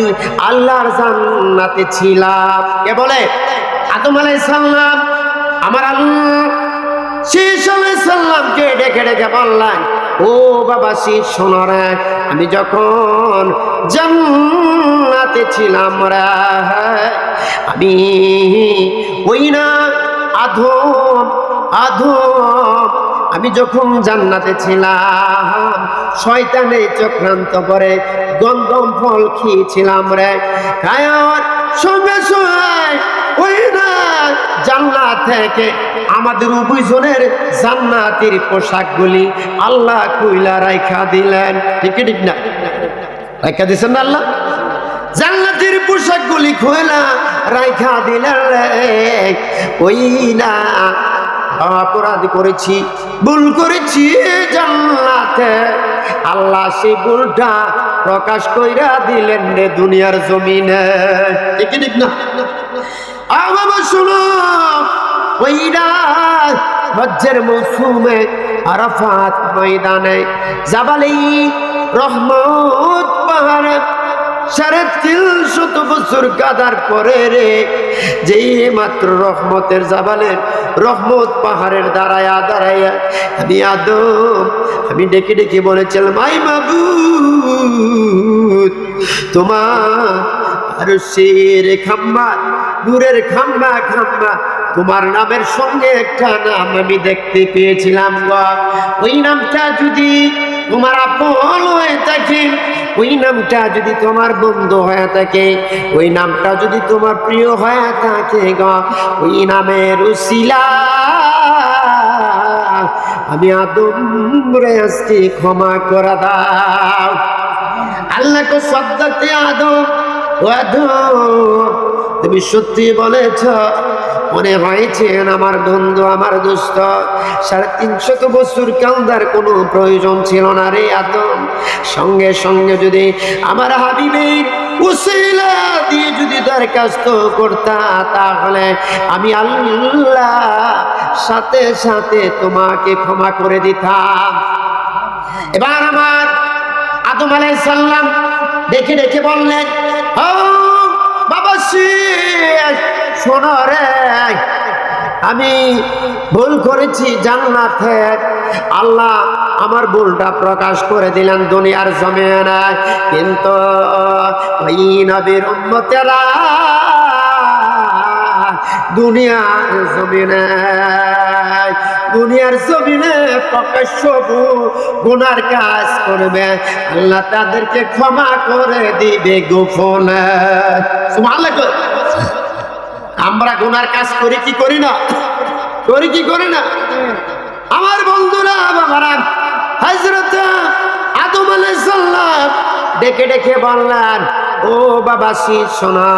আল্লাহর জান্নাতে ছিলাম, কে বলে? আদম আলাইহিস সালাম। আমার আল্লাহ শীষ আলাইহিস সালামকে ডেকে ডেকে বললেন, ও বাবা শীষ শোনো রে, আমি যখন জান্নাতে ছিলাম রে, আমি ওই না আদম আমি যখন জান্নাতে ছিলাম শয়তানে চক্রান্ত করে গন্ধম ফল খেয়েছিলাম রে, খায়ার সঙ্গে সঙ্গে ওই না জান্নাত থেকে আমাদের উভয়জনের জান্নাতের পোশাকগুলি আল্লাহ কইলা রাইখা দিলেন। ঠিক না? রাইখা দিছেন না আল্লাহ? জান্নাতের পোশাকগুলি কইলা রাইখা দিলেন রে। ওই না অপরাধ করেছি, ভুল করেছি জান্নাতে, আল্লাহ সেই ভুলটা প্রকাশ কইরা দিলেন রে দুনিয়ার জমিনে। ঠিক না? বাবা শুনো, ওইরা হজ্জের মৌসুমে আরাফাত ময়দানে জাবালে রহমত পাহাড়ে 350 বছর কাদার পরে রে, যেই মাত্র রহমতের জাবালের রহমত পাহাড়ের দাঁড়ায়া আমি আদম আমি ডেকে ডেকে বলেছিলাম, মাই মাবুদ তোমার আরশের খাম্বা, নূরের খাম্বা তোমার নামের সঙ্গে একটা নাম আমি দেখতে পেয়েছিলাম গো। ওই নামটা যদি তোমার আপন হয়ে থাকে, ওই নামটা যদি তোমার বন্ধু হয়ে থাকে, ওই নামটা যদি তোমার প্রিয় হয়ে থাকে গো, ওই নামের উসিলা আমি আদম রে আজকে ক্ষমা করে দাও। আল্লাহ কো সদ্দাতে আদম, ও আদম তুমি সত্যি বলেছ, মনে হয়েছে আমার বন্ধু আমার দোস্ত 350 বছর কান্দার কোনো প্রয়োজন ছিল না রে আদম। সঙ্গে সঙ্গে যদি আমার হাবিবের উসিলা দিয়ে যদি দরখাস্ত করতা, তাহলে আমি আল্লাহ সাথে সাথে তোমাকে ক্ষমা করে দিতাম। এবার আমার আদম আলাইহিস সালাম দেখে দেখে বললেন, ও বাবা শোনো রে, আমি ভুল করেছি জান্নাতে, আল্লাহ আমার ভুলটা প্রকাশ করে দিলেন দুনিয়ার জমিনে, কিন্তু ওই নবীর উম্মতেরা দুনিয়ার জমিনে প্রকাশ্য গুনার কাজ করবে, আল্লাহ তাদেরকে ক্ষমা করে দিবে গোপনে। সুবহানাল্লাহ। আমরা গুনার কাজ করি কি করি না? করি কি করি না? আমার বন্ধুরা বাবারা, হযরত আদম আলাইহিস সালাম ডেকে ডেকে বললেন, ও বাবা শোনা,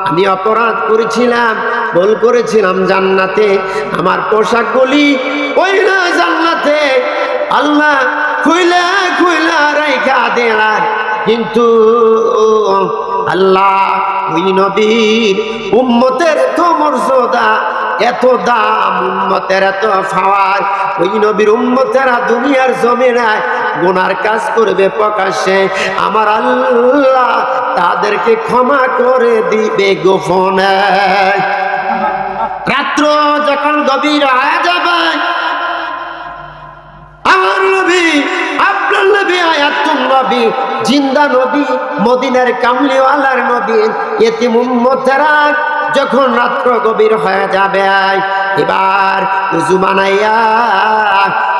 আমি অপরাধ করেছিলাম, ভুল করেছিলাম জান্নাতে, আমার পোশাকগুলি ওই না জান্নাতে আল্লাহ খুইলা খুইলা রাইখা দিলেন, কিন্তু আল্লাহ ওই নবীর উম্মতের তো মর্যাদা, এত দাম, উম্মতের এত পাওয়ার, ওই নবীর উম্মতেরা দুনিয়ার জমিনে গুনার কাজ করবে প্রকাশ্যে, আমার আল্লাহ তাদেরকে ক্ষমা করে দিবে গোপনে। রাত্র যখন গভীর হয়ে যাবে, আমার নবী আপনার নবী আয়াতুল নবী জিন্দা নবী মদিনার কামলিওয়ালার নবী ইতিম উম্মতেরা যখন রাত্র গভীর হয়ে যাবে, এবার উযু বানাইয়া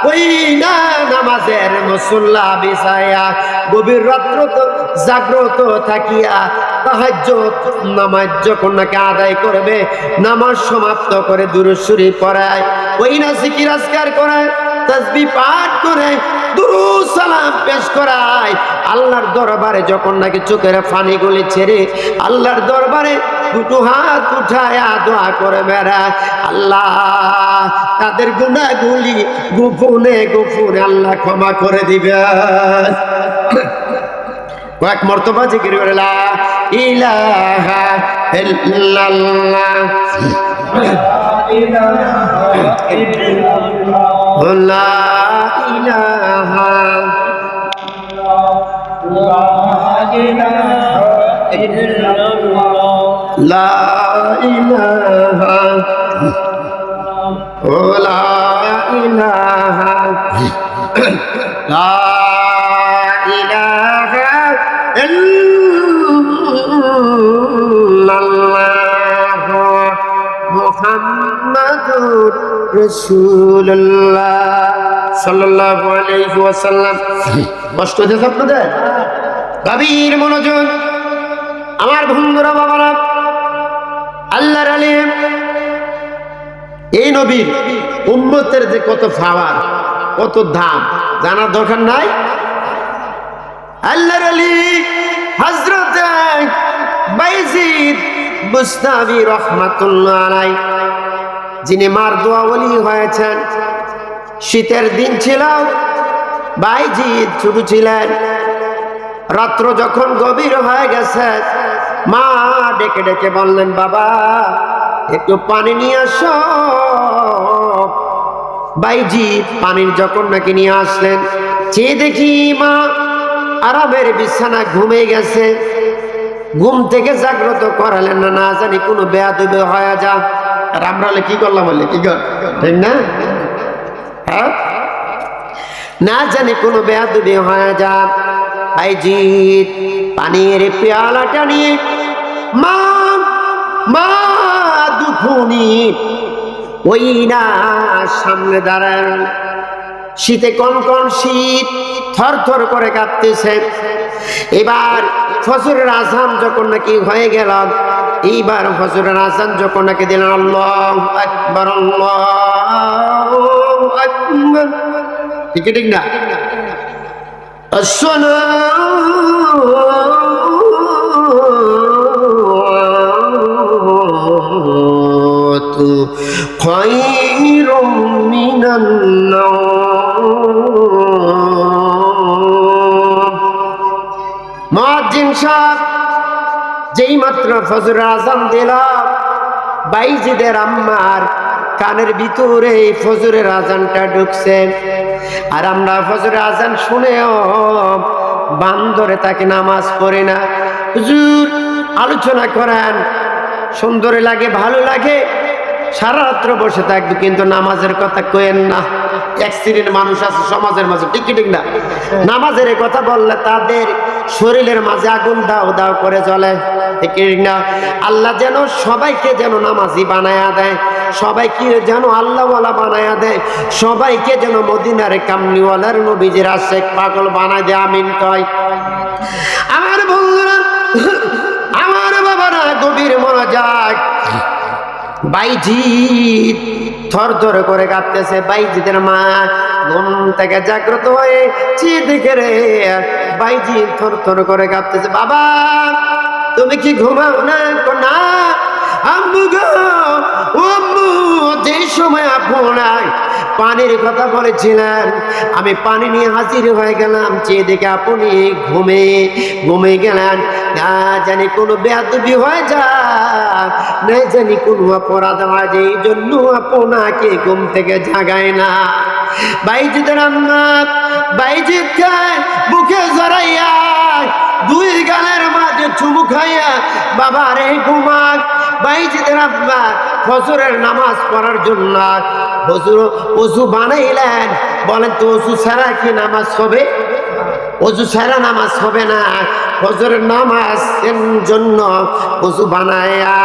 ওই না নামাজের মুসল্লা বিছায়া গভীর রাত্র তো জাগ্রত থাকিয়া তাহাজ্জুদ নামাজ যখন নাকি আদায় করবে, নামাজ সমাপ্ত করে দুরূদ শরীফ পড়ায়, ওই না জিকির আজকার করে, তাসবিহ পাঠ করে, দুরূদ সালাম পেশ করায়, আল্লাহর দরবারে যখন নাকি চোখের পানিগুলি ছেড়ে আল্লাহর দরবারে দুটো হাত উঠায়া দোয়া করে বেড়ায়, আল্লাহ তাদের গুনাহগুলি গোপনে গোপনে আল্লাহ ক্ষমা করে দিবে। কয়েক মর্তবা জিকির করে লা ইলাহা ইল্লাল্লাহ লা ইলাহা লা ইলাহা ও লা ইলাহা লা ইলাহা ইল্লাল্লাহ মুহাম্মাদুর রাসূলুল্লাহ সাল্লাল্লাহু আলাইহি ওয়াসাল্লাম। কষ্ট হচ্ছে আপনাদের? গভীর মনোযোগ আমার বন্ধুরা, বাবারা, আল্লাহর আলিম এই নবীর উম্মতের যে কত পাওয়ার, কত দাম জানার দরকার নাই? আল্লাহর আলী হযরত বাইজিদ বুস্তামি রাহমাতুল্লাহ আলাইহি, যিনি মারদুয়া ওলি হয়েছেন। শীতের দিন ছিল, বাইজিদ ছোট ছিলেন। রাত্র যখন গভীর হয়ে গেছে, মা ডেকে ডেকে বললেন, বাবা একটু পানি নিয়ে আসো। বাইজিদ পানির যখন নাকি নিয়ে আসলেন, চেয়ে দেখি মা আরামের বিছানা ঘুমে গেছে। ঘুম থেকে জাগ্রত করালেন না, না জানি কোনো বেয়াদবি হয়ে যা। আর আমরা কি করলাম বলে, কি কর, ঠিক না? হ্যাঁ, না জানি কোনো বেয়াদবি হয়ে যা। বাইজিদ পানির পেয়ালাটা নিয়ে মা মা দুখুনি ওই না সামনে দাঁড়ান। শীতে কনকন শীত, থর থর করে কাঁপতেছে। এবার ফজরের আযান যখন নাকি হয়ে গেল, এইবার ফজরের আযান যখন নাকি দিলেন, আল্লাহু আকবার আল্লাহু আকবার, ঠিক ঠিক না? আসসালাতু খায়রুম মিনান নাওম। মুয়াজ্জিন সাহেব যেই মাত্র ফজরের আযান দিল, বাইজিদের আম্মার কানের ভিতরে ফজরের আযানটা ঢুকছে। আর আমরা ফজরের আযান শুনেও বান্দরে তাকে নামাজ পড়ে না। হুজুর আলোচনা করেন, সুন্দর লাগে, ভালো লাগে, সারা রাত্র বসে থাকবে, কিন্তু নামাজের কথা কয়েন না। এক শ্রেণীর মানুষ আছে সমাজের মাঝে, ঠিক ঠিক না? নামাজের কথা বললে তাদের শরীরের মাঝে আগুন দাও দাও করে জ্বলে, ঠিক না? আল্লাহ যেন সবাইকে যেন নামাজি বানায়া দেয়, সবাইকে যেন আল্লাহওয়ালা বানায়া দেয়, সবাইকে যেন মদিনার কামলিওয়ালার নবীজির আশেক পাগল বানায় দেয়। আমিন কয়। আমার বন্ধুরা, আমার বাবারা, গভীর মনোযোগ। বাইজিদ থর থর করে কাঁপতেছে। বাইজিদের মা ঘুম থেকে জাগ্রত হয়ে চেয়ে দেখে রে, বাইজিদ থর থর করে কাঁপতেছে। বাবা তুমি কি ঘুমাও না? না আম্মু গো, ও আম্মু, যে সময় আপনার পানির কথা বলেছিলেন, আমি পানি নিয়ে হাজির হয়ে গেলাম, চেয়ে দেখে আপনি ঘুমে গেলেন। না জানি কোনো বেয়াদবি হয়ে যায়, না জানি কোনো অপরাধ হয়, যে এই জন্য আপনাকে ঘুম থেকে জাগায় না। বাইজিদের আম্মা বাইজিদ খায় বুকে জড়াইয়া, দুই গালের মাঝে চুমু খাইয়া, বাবা রে ঘুমাক। বাইজিদের আম্মা ফজরের নামাজ পড়ার জন্য ওযু বানাইলেন। বলেন তো ওযু ছাড়া কি নামাজ হবে? ওযু ছাড়া নামাজ হবে না। ফজরের নামাজের জন্য ওযু বানায়া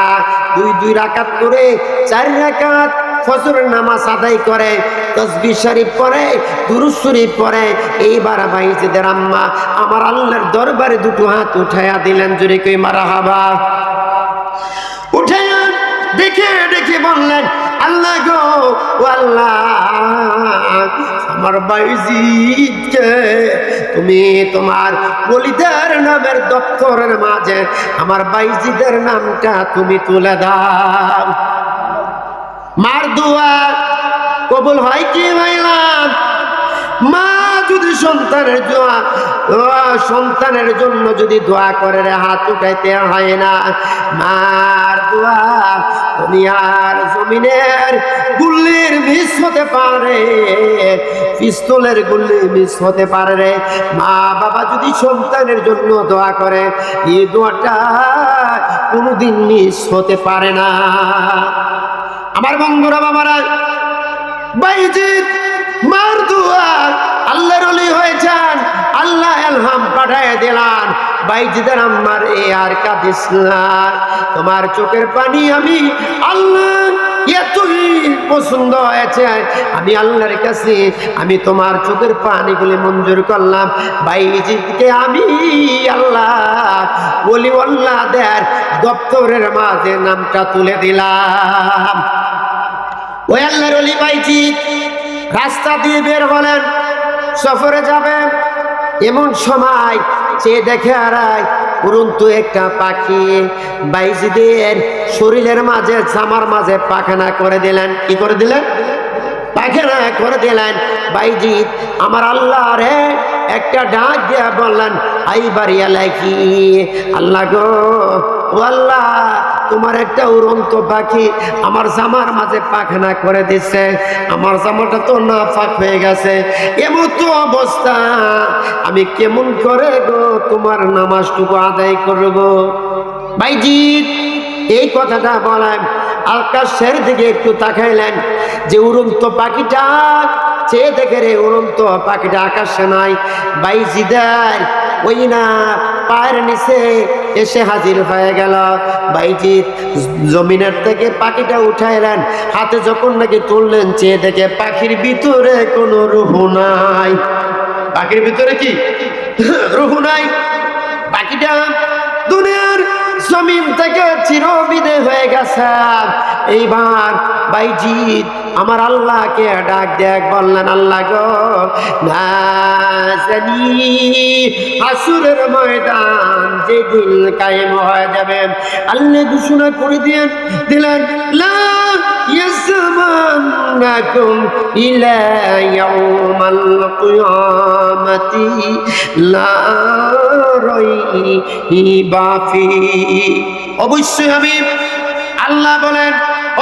দুই রাকাত করে 4 রাকাত ফজরের নামাজ আদায় করে, তাসবিহ শরীফ পড়ে, দুরূদ শরীফ পড়ে। এইবার বাইজিদের আম্মা আমার আল্লাহর দরবারে দুটো হাত উঠায়া দিলেন, জোরে কই মারহাবা। উঠায়া দেখে দেখে বললেন, আল্লাহ গো, ও আল্লাহ, আমার বাইজিদকে তুমি তোমার ওলিদের নামের দপ্তরের মাঝে আমার বাইজিদের নামটা তুমি তুলে দাও। মার দোয়া কবুল হয় কি হয় না? মা যদি সন্তানের জন্য যদি দোয়া করে রে, হাত উঠাইতে হয় না। মার দোয়া দুনিয়ার জমিনের গুল্লির মিস হতে পারে, পিস্তলের গুল্লি মিস হতে পারে রে। মা বাবা যদি সন্তানের জন্য দোয়া করে, এই দোয়াটা কোনোদিন মিস হতে পারে না। আমার বন্ধুরা বাবারা, বাইজিদ মার দোয়া আল্লাহর ওলি হয়েছেন, আল্লাহ ইলহাম পাঠায় দিলেন, বাইজিদের আম্মার আর কাঁদিস না, তোমার চোখের পানি আমি আল্লাহ এতই পছন্দ হয়েছে, আমি আল্লাহর কাছে আমি তোমার চোখের পানিগুলি মঞ্জুর করলাম। বাইজিদকে আমি আল্লাহ ওলিউল্লাহদের দপ্তরের মাঝে নামটা তুলে দিলাম। ওই আল্লাহর ওলি বাইজিদ রাস্তা দিয়ে বের হলেন, সফরে যাবেন। এমন সময় চেয়ে দেখে আড়াই উড়ন্ত একটা পাখি বাইজিদের শরীরের মাঝে জামার মাঝে পাখানা করে দিলেন। কি করে দিলেন? পাখানা করে দিলেন। বাইজিদ আমার আল্লাহ রে একটা ডাক দিয়া বললেন, আই বাড়িয়া লাইকি, আল্লাহ গো, ও আল্লাহ, তোমার একটা উড়ন্ত পাখি আমার জামার মাঝে পাখানা করে দিচ্ছে, আমার জামাটা তো না ফাঁক হয়ে গেছে, এমন তো অবস্থা, আমি কেমন করে গো তোমার নামাজটুকু আদায় করব? বাইজিদ এই কথাটা বলেন, আকাশের দিকে একটু তাকাইলেন, যে উড়ন্ত পাখিটা চেয়ে দেখে রে উড়ন্ত পাখিটা আকাশে নাই, বাইজিদের ওই না পায়ের নিচে এসে হাজির হয়ে গেল। বাইজিদ জমিনের থেকে পাখিটা উঠাইলেন, হাতে যখন নাকি তুললেন, চেয়ে দেখে পাখির ভিতরে কোনো রুহ নাই। পাখির ভিতরে কি রুহ নাই? পাখিটা দুনিয়ার জমিন থেকে চিরবিদায় হয়ে গেছে। এইবার বাইজিদ আমার আল্লাহকে ডাক দেখ বললেন, আল্লাহ গো, না জানি হাসুরের ময়দান যেদিন কায়েম হয়ে যাবে, আল্লাহ ঘোষণা করে দিলেন, লা ইয়াসমান্নাকুম ইলা ইয়াউমাল কিয়ামাতি লা রাইবা ফি। অবশ্যই আমি আল্লাহ বলেন,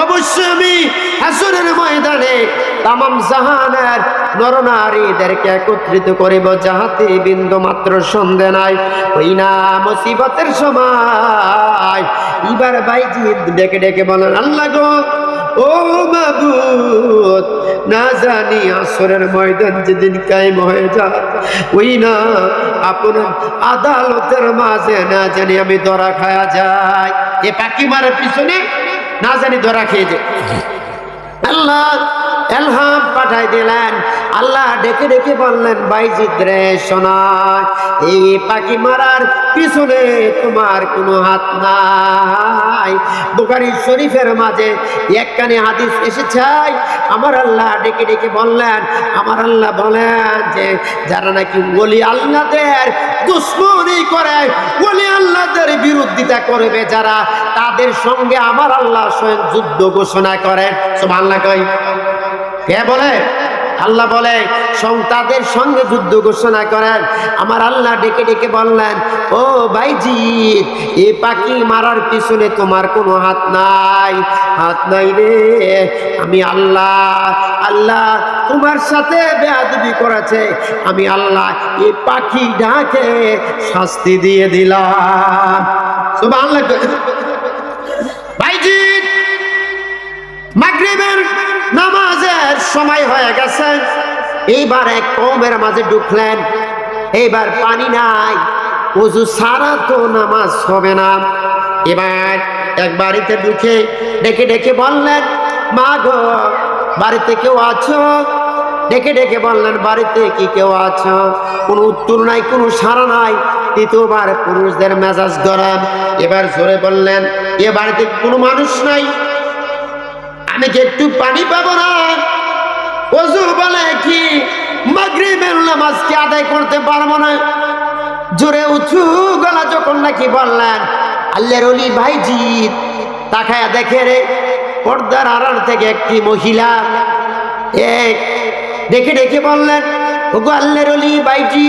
অবশ্যই আমি হাসরের ময়দানে তামাম জাহানের নরনারীদেরকে একত্রিত করিব, যাহাতে বিন্দু মাত্র সন্দেহ নাই। ওই না মুসিবতের সময় এবার বাইজিদ ডেকে ডেকে বলেন, আল্লাহ গো, ও মাবুদ, না জানি আসরের ময়দান যেদিন কায়েম হয়ে যায়, ওই না আপনার আদালতের মাঝে না জানি আমি ধরা খায়া যাই। এ পাখি মারার পিছনে না জানি ধরা খেয়ে যায়। আল্লাহ এলহাম পাঠাই দিলেন, আল্লাহ ডেকে ডেকে বললেন, বাইজিদ রে শোনা, এই পাখি মারার পিছনে তোমার কোনো হাত নাই। বুখারী শরীফের মাঝে একখানে হাদিস এসেছে, আমার আল্লাহ ডেকে ডেকে বললেন, আমার আল্লাহ বলেন যে যারা নাকি ওলি আল্লাহদের দুশ্মনী করে, ওলি আল্লাহদের বিরোধিতা করবে যারা, তাদের সঙ্গে আমার আল্লাহ স্বয়ং যুদ্ধ ঘোষণা করেন। সুবহানাল্লাহ কই কে বলে? আল্লাহ বলে তাদের সঙ্গে যুদ্ধ ঘোষণা করেন। আমার আল্লাহ ডেকে ডেকে বললেন, ও বাইজিদ, এই পাখি মারার পিছনে তোমার কোনো হাত নাই, হাত নাই রে, আমি আল্লাহ, আল্লাহ তোমার সাথে বেয়াদবি করেছে, আমি আল্লাহ এই পাখি ডাকে শাস্তি দিয়ে দিলাম। সুবহানাল্লাহ। বাইজিদ মাগরিবের নামাজের সময় হয়ে গেছে, এইবার এক কওমের মাঝে ঢুকলেন, এইবার পানি নাই, ওযু ছাড়া তো নামাজ হবে না। এবার এক বাড়িতে ঢুকে ডেকে ডেকে বললেন, মা গো, বাড়িতে কেউ আছো? ডেকে ডেকে বললেন, বাড়িতে কি কেউ আছো? কোনো উত্তর নাই, কোনো সাড়া নাই। তৃতীয়বার পুরুষদের মেজাজ গরম, এবার জোরে বললেন, এ বাড়িতে কোনো মানুষ নাই, আমি কি একটু পানি পাবো না? ওযু বলে কি মাগরিবের নামাজ কি আদায় করতে পারবো না? জোরে উঁচু গলা যখন নাকি বললেন, আল্লাহর ওলি বাইজিদ তাকায়া দেখে রে পর্দার আড়াল থেকে একটি মহিলা ডেকে ডেকে বললেন, ওগো আল্লাহর ওলি বাইজি,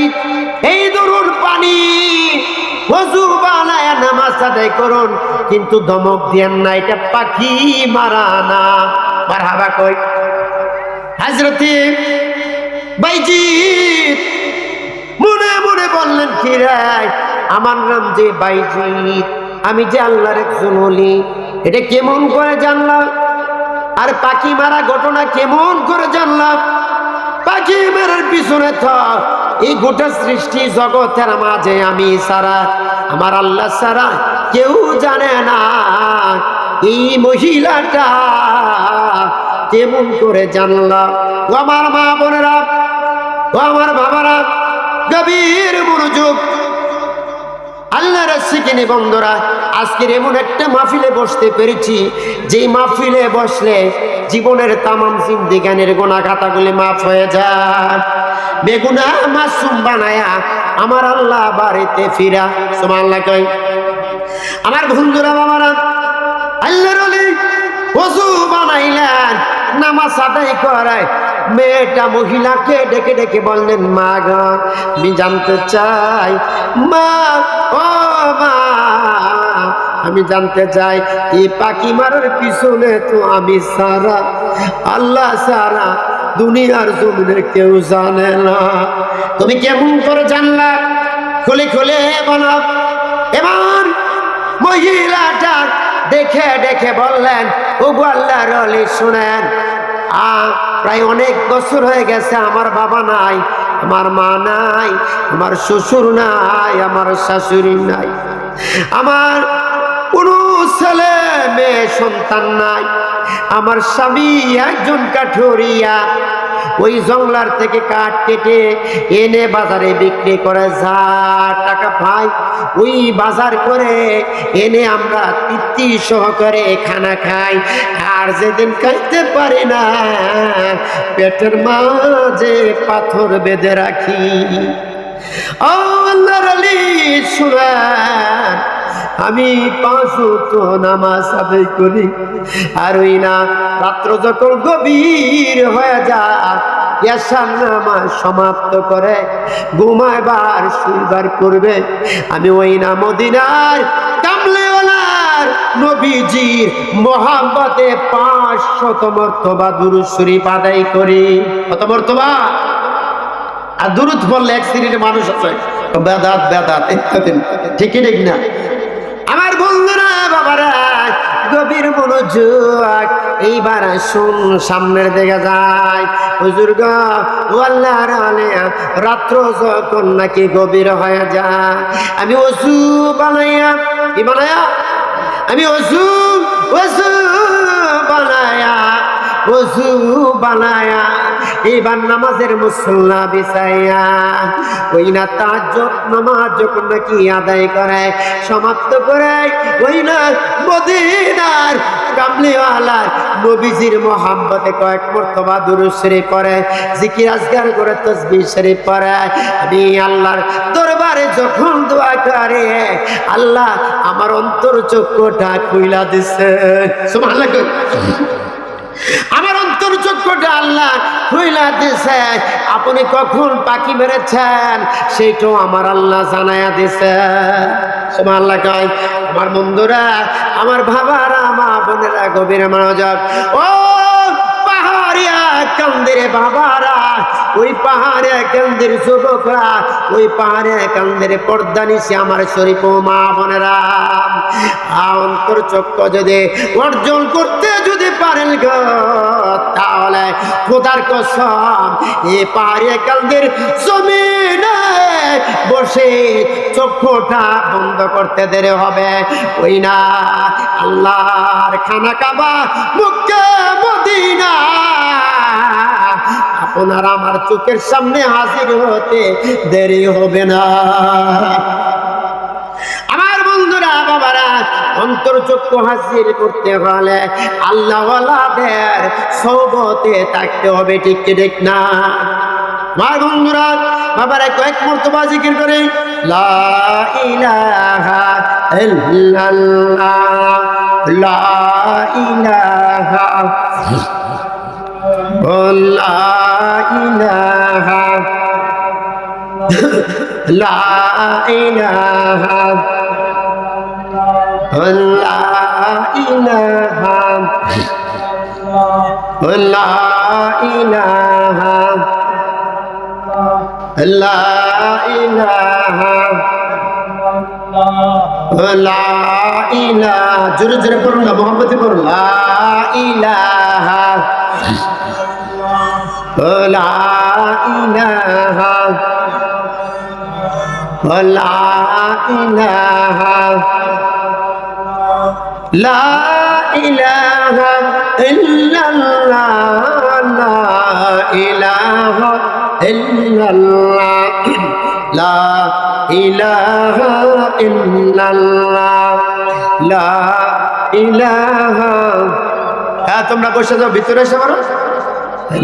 এই দরুন পানি ওযু বানায়া নামাজ আদায় করুন, কিন্তু ধমক দিয়েন না, এটা পাখি মারা না। মারহাবা কই হযরতে বাইজি মনে মনে বললেন, কি রে, আমার নাম যে বাইজি, আমি যে আল্লাহর একজন ওলি, এটা কেমন করে জানলাম? আর পাখি মারা ঘটনা কেমন করে জানলাম? পাখি মারার পিছনে তো এই গোটা সৃষ্টি জগতের মাঝে আমি সারা, আমার আল্লাহ সারা কেউ জানে না এই মহিলাটা কেমন করে জানলাম। ও আমার মা বোনেরা, ও আমার বাবারা, গভীর মনোযোগ, আল্লাহর সিকিনি বন্ধুরা, আজকের এমন একটা মাহফিলে বসতে পেরেছি, যে মাহফিলে বসলে জীবনের তামাম জিন্দেগানের গুনাহ খাতাগুলি মাফ হয়ে যায়। বেগুনাহ মাসুম বানায়া আমার আল্লাহ বাড়িতে ফিরা। সুবহানাল্লাহ কই আমার বন্ধুরা বাবারা, আল্লাহর ওলি ওযু বানাইলেন, নামাজ আদায় করায় মেয়েটা মহিলাকে ডেকে ডেকে বললেন, মা গো, আমি জানতে চাই, মা ও মা, আমি জানতে চাই, এই পাখি মারার পিছনে তো আমি সারা, আল্লাহ সারা দুনিয়ার জমিনে কেউ জানে না, তুমি কেমন করে জানলা? খুলে খুলে বলো। এবার মহিলাটা দেখে দেখে বললেন, ওগো আল্লাহর ওলি শুনেন, প্রায় অনেক বছর হয়ে গেছে, আমার বাবা নাই, আমার মা নাই, আমার শ্বশুর নাই, আমার শাশুড়ি নাই, আমার কোনো ছেলে মেয়ে সন্তান নাই, আমার স্বামী একজন কাঠুরিয়া, ওই জঙ্গলার থেকে কাঠ কেটে এনে বাজারে বিক্রি করে যা টাকা পাই, ওই বাজার করে এনে আমরা তৃপ্তি সহকারে খানা খাই, আর যেদিন খাইতে পারি না পেটের মাঝে পাথর বেঁধে রাখি। ও আল্লাহর ওলি শুনেন, আমি 5 ওয়াক্ত নামাজ আদায় করি, আর ওই না রাত্র যখন গভীর হয়ে যায়, ইয়াসার নামাজ সমাপ্ত করে ঘুমাইবার শুইবার করবে, আমি ওই না মদিনার কামলিওয়ালার নবীজির মোহাব্বতে 500 মর্তবা দুরূদ শরীফ আদায় করি। কত মর্তবা? আর দুরূদ বললে এক শ্রেণীর মানুষ আছে বেদাত বেদাত ইত্যাদি, ঠিক ঠিক না? আমার বন্ধুরা বাবারা, গভীর মনোযোগ, এইবার আসুন সামনের দিকে যায়। হুজুর গো, ও আল্লাহর ওলি, রাত্র যখন নাকি গভীর হয়ে যায়, আমি ওযু বানাইয়া, কি বানায়া? আমি ওযু বানায়া এইবার নামাজের মুসল্লা বিছাইয়া ওই না তাহাজ্জুদ নামাজ যখন নাকি আদায় করে সমাপ্ত করে, ওই না মদিনার কামলিওয়ালার নবীজির মোহাব্বতে কয়েক মর্তবা দুরূদ শরীফ পড়ে, জিকির আজকার করে তাসবিহ শরীফ পড়ে, আমি আল্লাহর দরবারে যখন দোয়া করে, আল্লাহ আমার অন্তর চক্ষুটা খুইলা দিছে। সুবহানাল্লাহ। আমার অন্তর চক্ষুটা আল্লাহ খুইলা দিছে। আপনি কখন পাখি মেরেছেন সেইটাও আমার আল্লাহ জানায়া দিছে। সুবহানাল্লাহ কয় আমার বন্ধুরা, আমার বাবারা, মা বোনেরা, গভীর মনোযোগ, ও পাহাড়িয়া কান্দের বাবারা, ওই পাহাড়ে কান্দের যুবকরা, ওই পাহাড়ে কান্দের পর্দা নিছে আমার শরীফ মা বোনেরা, অন্তর চক্ষু যদি অর্জন করতে যদি পারেন গো, তাহলে খোদার কসম এই পাহাড়ে কান্দের জমিনে বসে চক্ষুটা বন্ধ করতে দেরি হবে। ওই না আল্লাহর খানা কাবা মক্কা মদিনা আপনার আমার চোখের সামনে হাজির হতে দেরি হবে না। আমার বন্ধুরা বাবারা, অন্তর্চক্ষু হাজির করতে হলে আল্লাহওয়ালাদের সোহবতে থাকতে হবে, ঠিক কি ঠিক না? আমার বন্ধুরা বাবারা, কয়েক মর্তবা জিকির করে লা ইলাহা ইল্লাল্লাহ, লা ইলাহা লা ইলাহা লা ইলাহা লা ইলাহা লা ইলাহা লা ইলাহা লা ইলাহা জোরে জোরে পড়ুন না মোহাম্মদে পড়ুন লা ইলাহা লা ইলাহা লা ইলাহা লা ইলাহা ইল্লাল্লাহ লা ইলাহা ইল্লাল্লাহ লা ইলাহা ইল্লাল্লাহ লা ইলাহা হ্যাঁ তোমরা বসে যাও ভিতরে এসে বলো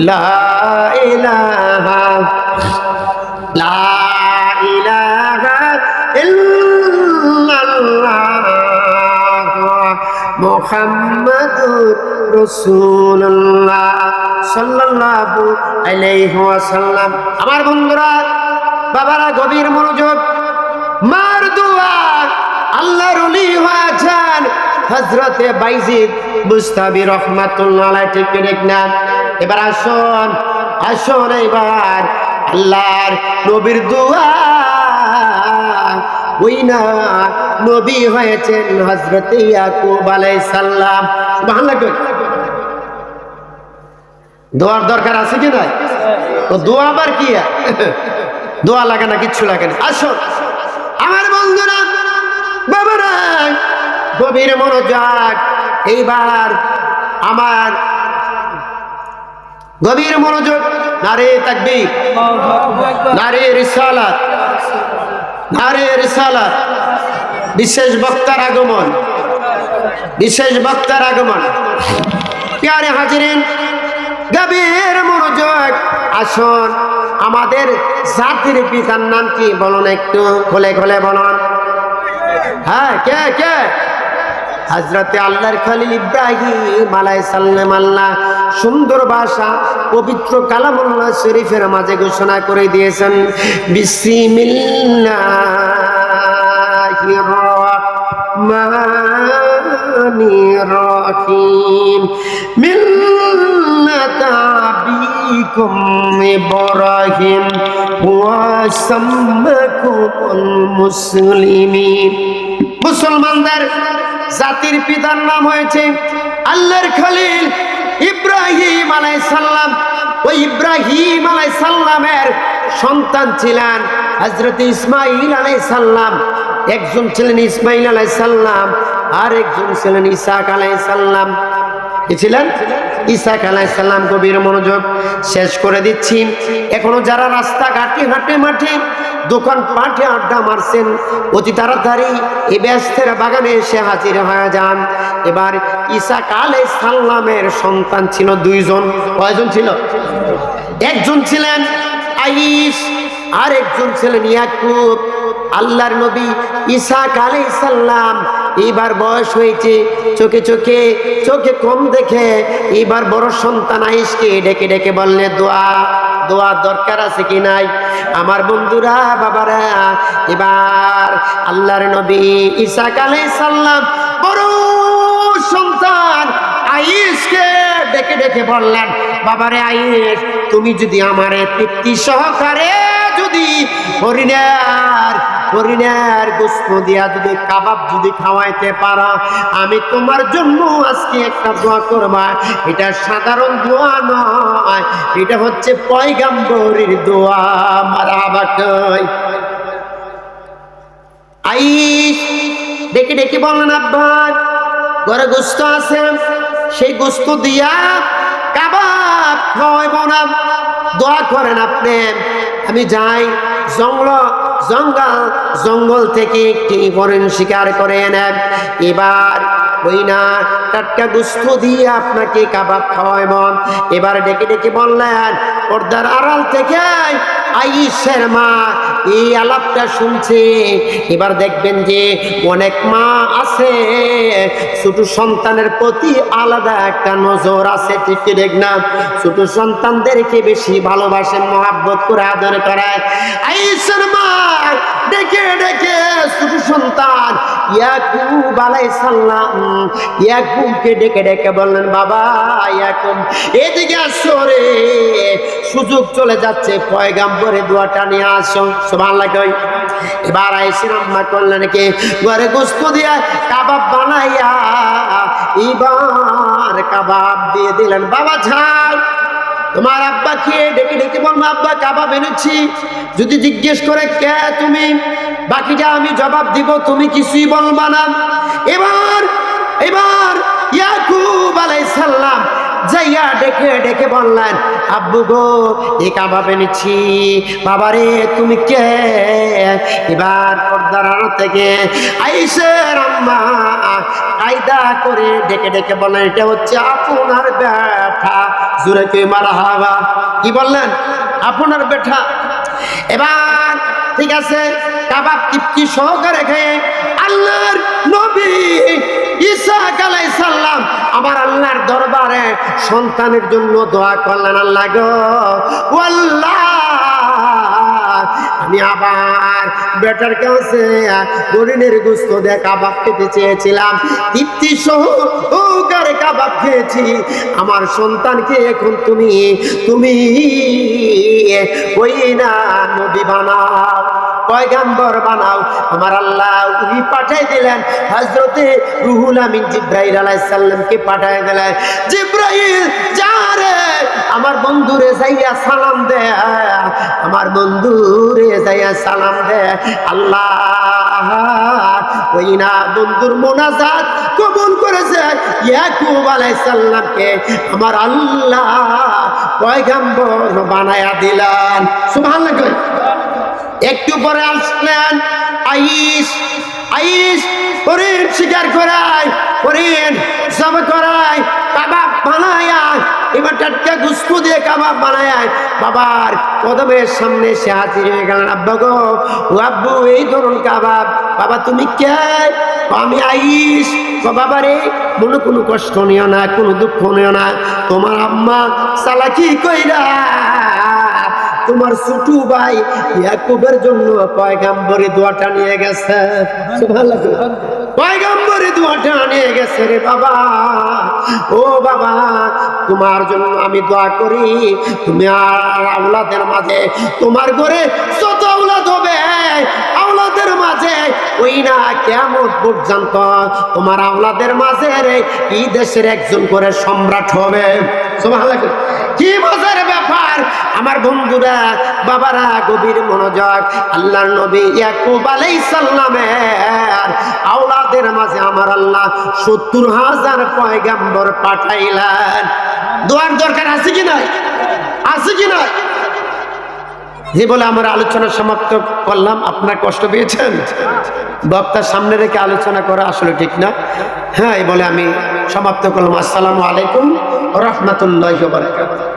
লা ইলাহা লা ইলাহা ইল্লাল্লাহ মুহাম্মাদুর রাসূলুল্লাহ সাল্লাল্লাহু আলাইহি ওয়াসাল্লাম। আমার বন্ধুরা বাবারা গভীর মনোযোগ, মার দোয়া আল্লাহর ওলি হয়েছেন হযরতে বাইজিদ বুস্তামি রাহমাতুল্লাহ আলাইহি, ঠিক ঠিক না? এবার আসুন আসুন এবার আল্লাহর নবীর দোয়া ওই না নবী হয়েছেন হযরতে ইয়াকুব আলাইহিস সালাম। সুবহানাল্লাহ। দোয়ার দরকার আছে কি না? তো দোয়া আবার কি, দোয়া লাগে না, কিচ্ছু লাগে না। আসুন আমার বন্ধুরা বাবারা গভীর মনোযোগ, এইবার আমার গভীর মনোযোগ। নারে তাকবীর, নারে রিসালাত, নারে রিসালাত। বিশেষ বক্তার আগমন, বিশেষ বক্তার আগমন। প্যারে হাজিরিন গভীর মনোযোগ, আসুন আমাদের জাতির পিতার নাম কি বলুন, একটু খোলে খোলে বলুন। হ্যাঁ কে কে? হযরতে আল্লাহর খলিল ইব্রাহিম আলাইহিস সালাম। আল্লাহ সুন্দর ভাষা পবিত্র কালামুল্লাহ শরীফের মাঝে ঘোষণা করে দিয়েছেন বিসমিল্লাহির রহমানির রহিম মিল্লাতা আবিকুম ইব্রাহিম ওয়া সাম্মাকুমুল মুসলিমিন। মুসলমানদের জাতির পিতার নাম হয়েছে আল্লাহর খলিল ইব্রাহিম আলাইহিস সালাম। ওই ইব্রাহিম আলাইহিস সালামের সন্তান ছিলেন হযরত ইসমাঈল আলাইহিস সালাম। একজন ছিলেন ইসমাঈল আলাইহিস সালাম, আর একজন ছিলেন ইসহাক আলাইহিস সালাম। কি ছিলেন? ইসহাক আলাইহিস সালাম। গভীর মনোযোগ, শেষ করে দিচ্ছি। এখনো যারা রাস্তাঘাটে হাঁটে মাঠে দোকান পাঠে আড্ডা মারছেন, অতি তাড়াতাড়ি এই ব্যস্তের বাগানে এসে হাজির হয়ে যান। এবার ইসহাক আলাইহিস সালামের সন্তান ছিল দুইজন। কয়জন ছিল? একজন ছিলেন আইস, আর একজন ছিলেন ইয়াকুব। আল্লাহর নবী ইসহাক আলাইহিস সালাম এবার বয়স হয়েছে, চোখে চোখে চোখে কম দেখে এবার বড় সন্তান আইসকে ডেকে ডেকে বললে দোয়া দোয়া দরকার আছে কি নাই? আমার বন্ধুরা বাবারা, এবার আল্লাহর নবী ইসহাক আলাইহিস সালাম বড় সন্তান আইসকে ডেকে ডেকে বললেন, বাবারে আইস, তুমি যদি আমারে তৃপ্তি সহকারে যদি হরিণের গোশত দিয়া যদি কাবাব যদি খাওয়াইতে পারো, আমি তোমার জন্য আজকে একটা দোয়া করবা। এটা সাধারণ দোয়া নয়, এটা হচ্ছে পয়গাম্বরের দোয়া। মারহাবা কই। আইস ডেকে ডেকে বলেন, আব্বা ঘরে গোশত আছে, সেই গোশত দিয়া কাবাব খাওয়াইব না, দোয়া করেন আপনি। আমি যাই জঙ্গল থেকে একটি হরিণ শিকার করে নেন, এবার ওই না টাটকা গোশত দিয়ে আপনাকে কাবাব খাওয়াইব। এবার ডেকে ডেকে বললেন, পর্দার আড়াল থেকে আয়েশার মা এই আলাপটা শুনছে। এবার দেখবেন যে অনেক মা আছে ছোট সন্তানের প্রতি আলাদা একটা নজর আছে, ঠিক কি দেখ না? ছোট সন্তানদেরকে বেশি ভালোবাসেন, মহাব্বত করে আদর করায়। আয়েশার মা ডেকে ডেকে ছোট সন্তান ইয়াকুব আলাইহিস সালাম, ইয়াকুবকে ডেকে ডেকে বললেন, বাবা ইয়াকুব এদিকে আসো রে, সুযোগ চলে যাচ্ছে, পয়গাম্বরে দোয়াটা নিয়ে আসো। সুবহানাল্লাহ কই। এবার আয়েশার আম্মা করলেন কি, ঘরে গোশত দিয়া কাবাব বানাইয়া এবার কাবাব দিয়ে দিলেন। বাবা ঝাল, তোমার আব্বা খেয়ে ডেকে ডেকে বলবো, আব্বা কাবাব এনেছি। যদি জিজ্ঞেস করে কে তুমি, বাকিটা আমি জবাব দিব, তুমি কিছুই বলবা না। এবার এবার ইয়াকুব আলাইহিস সালাম যাইয়া ডেকে ডেকে বললেন, আব্বু গো এই কাবাব এনেছি। বাবারে তুমি কে? এবার পর্দার আড়াল থেকে আয়েশার আম্মা কায়দা করে ডেকে ডেকে বললেন, এটা হচ্ছে আপনার বেটা। জোরে কে মারহাবা। কি বললেন? আপনার বেটা। এবার ঠিক আছে, কাবাব তৃপ্তি সহকারে খেয়ে আল্লাহর নবী ঈসা আলাইহিস সালাম আমার আল্লাহর দরবারে সন্তানের জন্য দোয়া করলেন, আল্লাহ গো ও আল্লাহ, আমি আবার বেটার কাছে হরিণের গোশত দিয়ে কাবাব খেতে চেয়েছিলাম, তৃপ্তি সহকারে কাবাব খেয়েছি। আমার সন্তানকে এখন তুমি তুমি ওই না নবী বানাও, পয়গাম্বর বানাও। আমার আল্লাহ উহি পাঠাই দিলেন, হযরতে রুহুল আমিন জিবরাইল আলাইহিস সালামকে পাঠাই দিলেন। জিবরাইল যা রে, আমার বন্ধুরে যাইয়া সালাম দে, আমার বন্ধুরে যাইয়া সালাম দে। আল্লাহ ওই না বন্ধুর মোনাজাত কবুল করেছে, ইয়াকুব আলাইহিস সালামকে আমার আল্লাহ পয়গাম্বর বানায়া দিলেন। সুবহানাল্লাহ। একটু পরে আসলেন আয়েশ। আয়েশ হরিণ শিকার করায়, হরিণ সব করায়, কাবাব বানায়া এবার টাটকা গোশত দিয়ে কাবাব বানায় বাবার কদমের সামনে সে হাজির হয়ে গেলেন। আব্বা গো, ও আব্বু এই ধরুন কাবাব। বাবা তুমি কে? আমি আয়েশ। বাবা রে, মনে কোনো কষ্ট নিও না, কোনো দুঃখ নিও না, তোমার আম্মা চালাকি কইরা তোমার ছোট ভাই ইয়াকুবের জন্য পয়গাম্বরের দোয়াটা নিয়ে গেছে। সুবহানাল্লাহ। পয়গাম্বরের দোয়াটা নিয়ে গেছে রে বাবা। ও বাবা, তোমার জন্য আমি দোয়া করি, তুমি আর আওলাদের মাঝে, তোমার ঘরে যত আওলাদ হবে আওলাদের মাঝে ওই না কিয়ামত পর্যন্ত তোমার আওলাদের মাঝে এই দেশের একজন করে সম্রাট হবে। সুবহানাল্লাহ। কি মজার ব্যাপার আমার বন্ধুরা, বাবারা, গভীর মনোযোগ। আল্লাহর নবী ইয়াকুব আলাইহিস সালামের আওলাদের মাঝে আমার আল্লাহ ৭০,০০০ পয়গাম্বর পাঠাইলেন। দোয়ার দরকার আছে কি নাই? আছে কি নাই? যে বলে আমার আলোচনা সমাপ্ত করলাম। আপনার কষ্ট পেয়েছেন? বক্তার সামনে রেখে আলোচনা করা আসলে ঠিক না। হ্যাঁ, এই বলে আমি সমাপ্ত করলাম। আসসালামু আলাইকুম ওয়া রাহমাতুল্লাহি ওয়া বারাকাতুহু।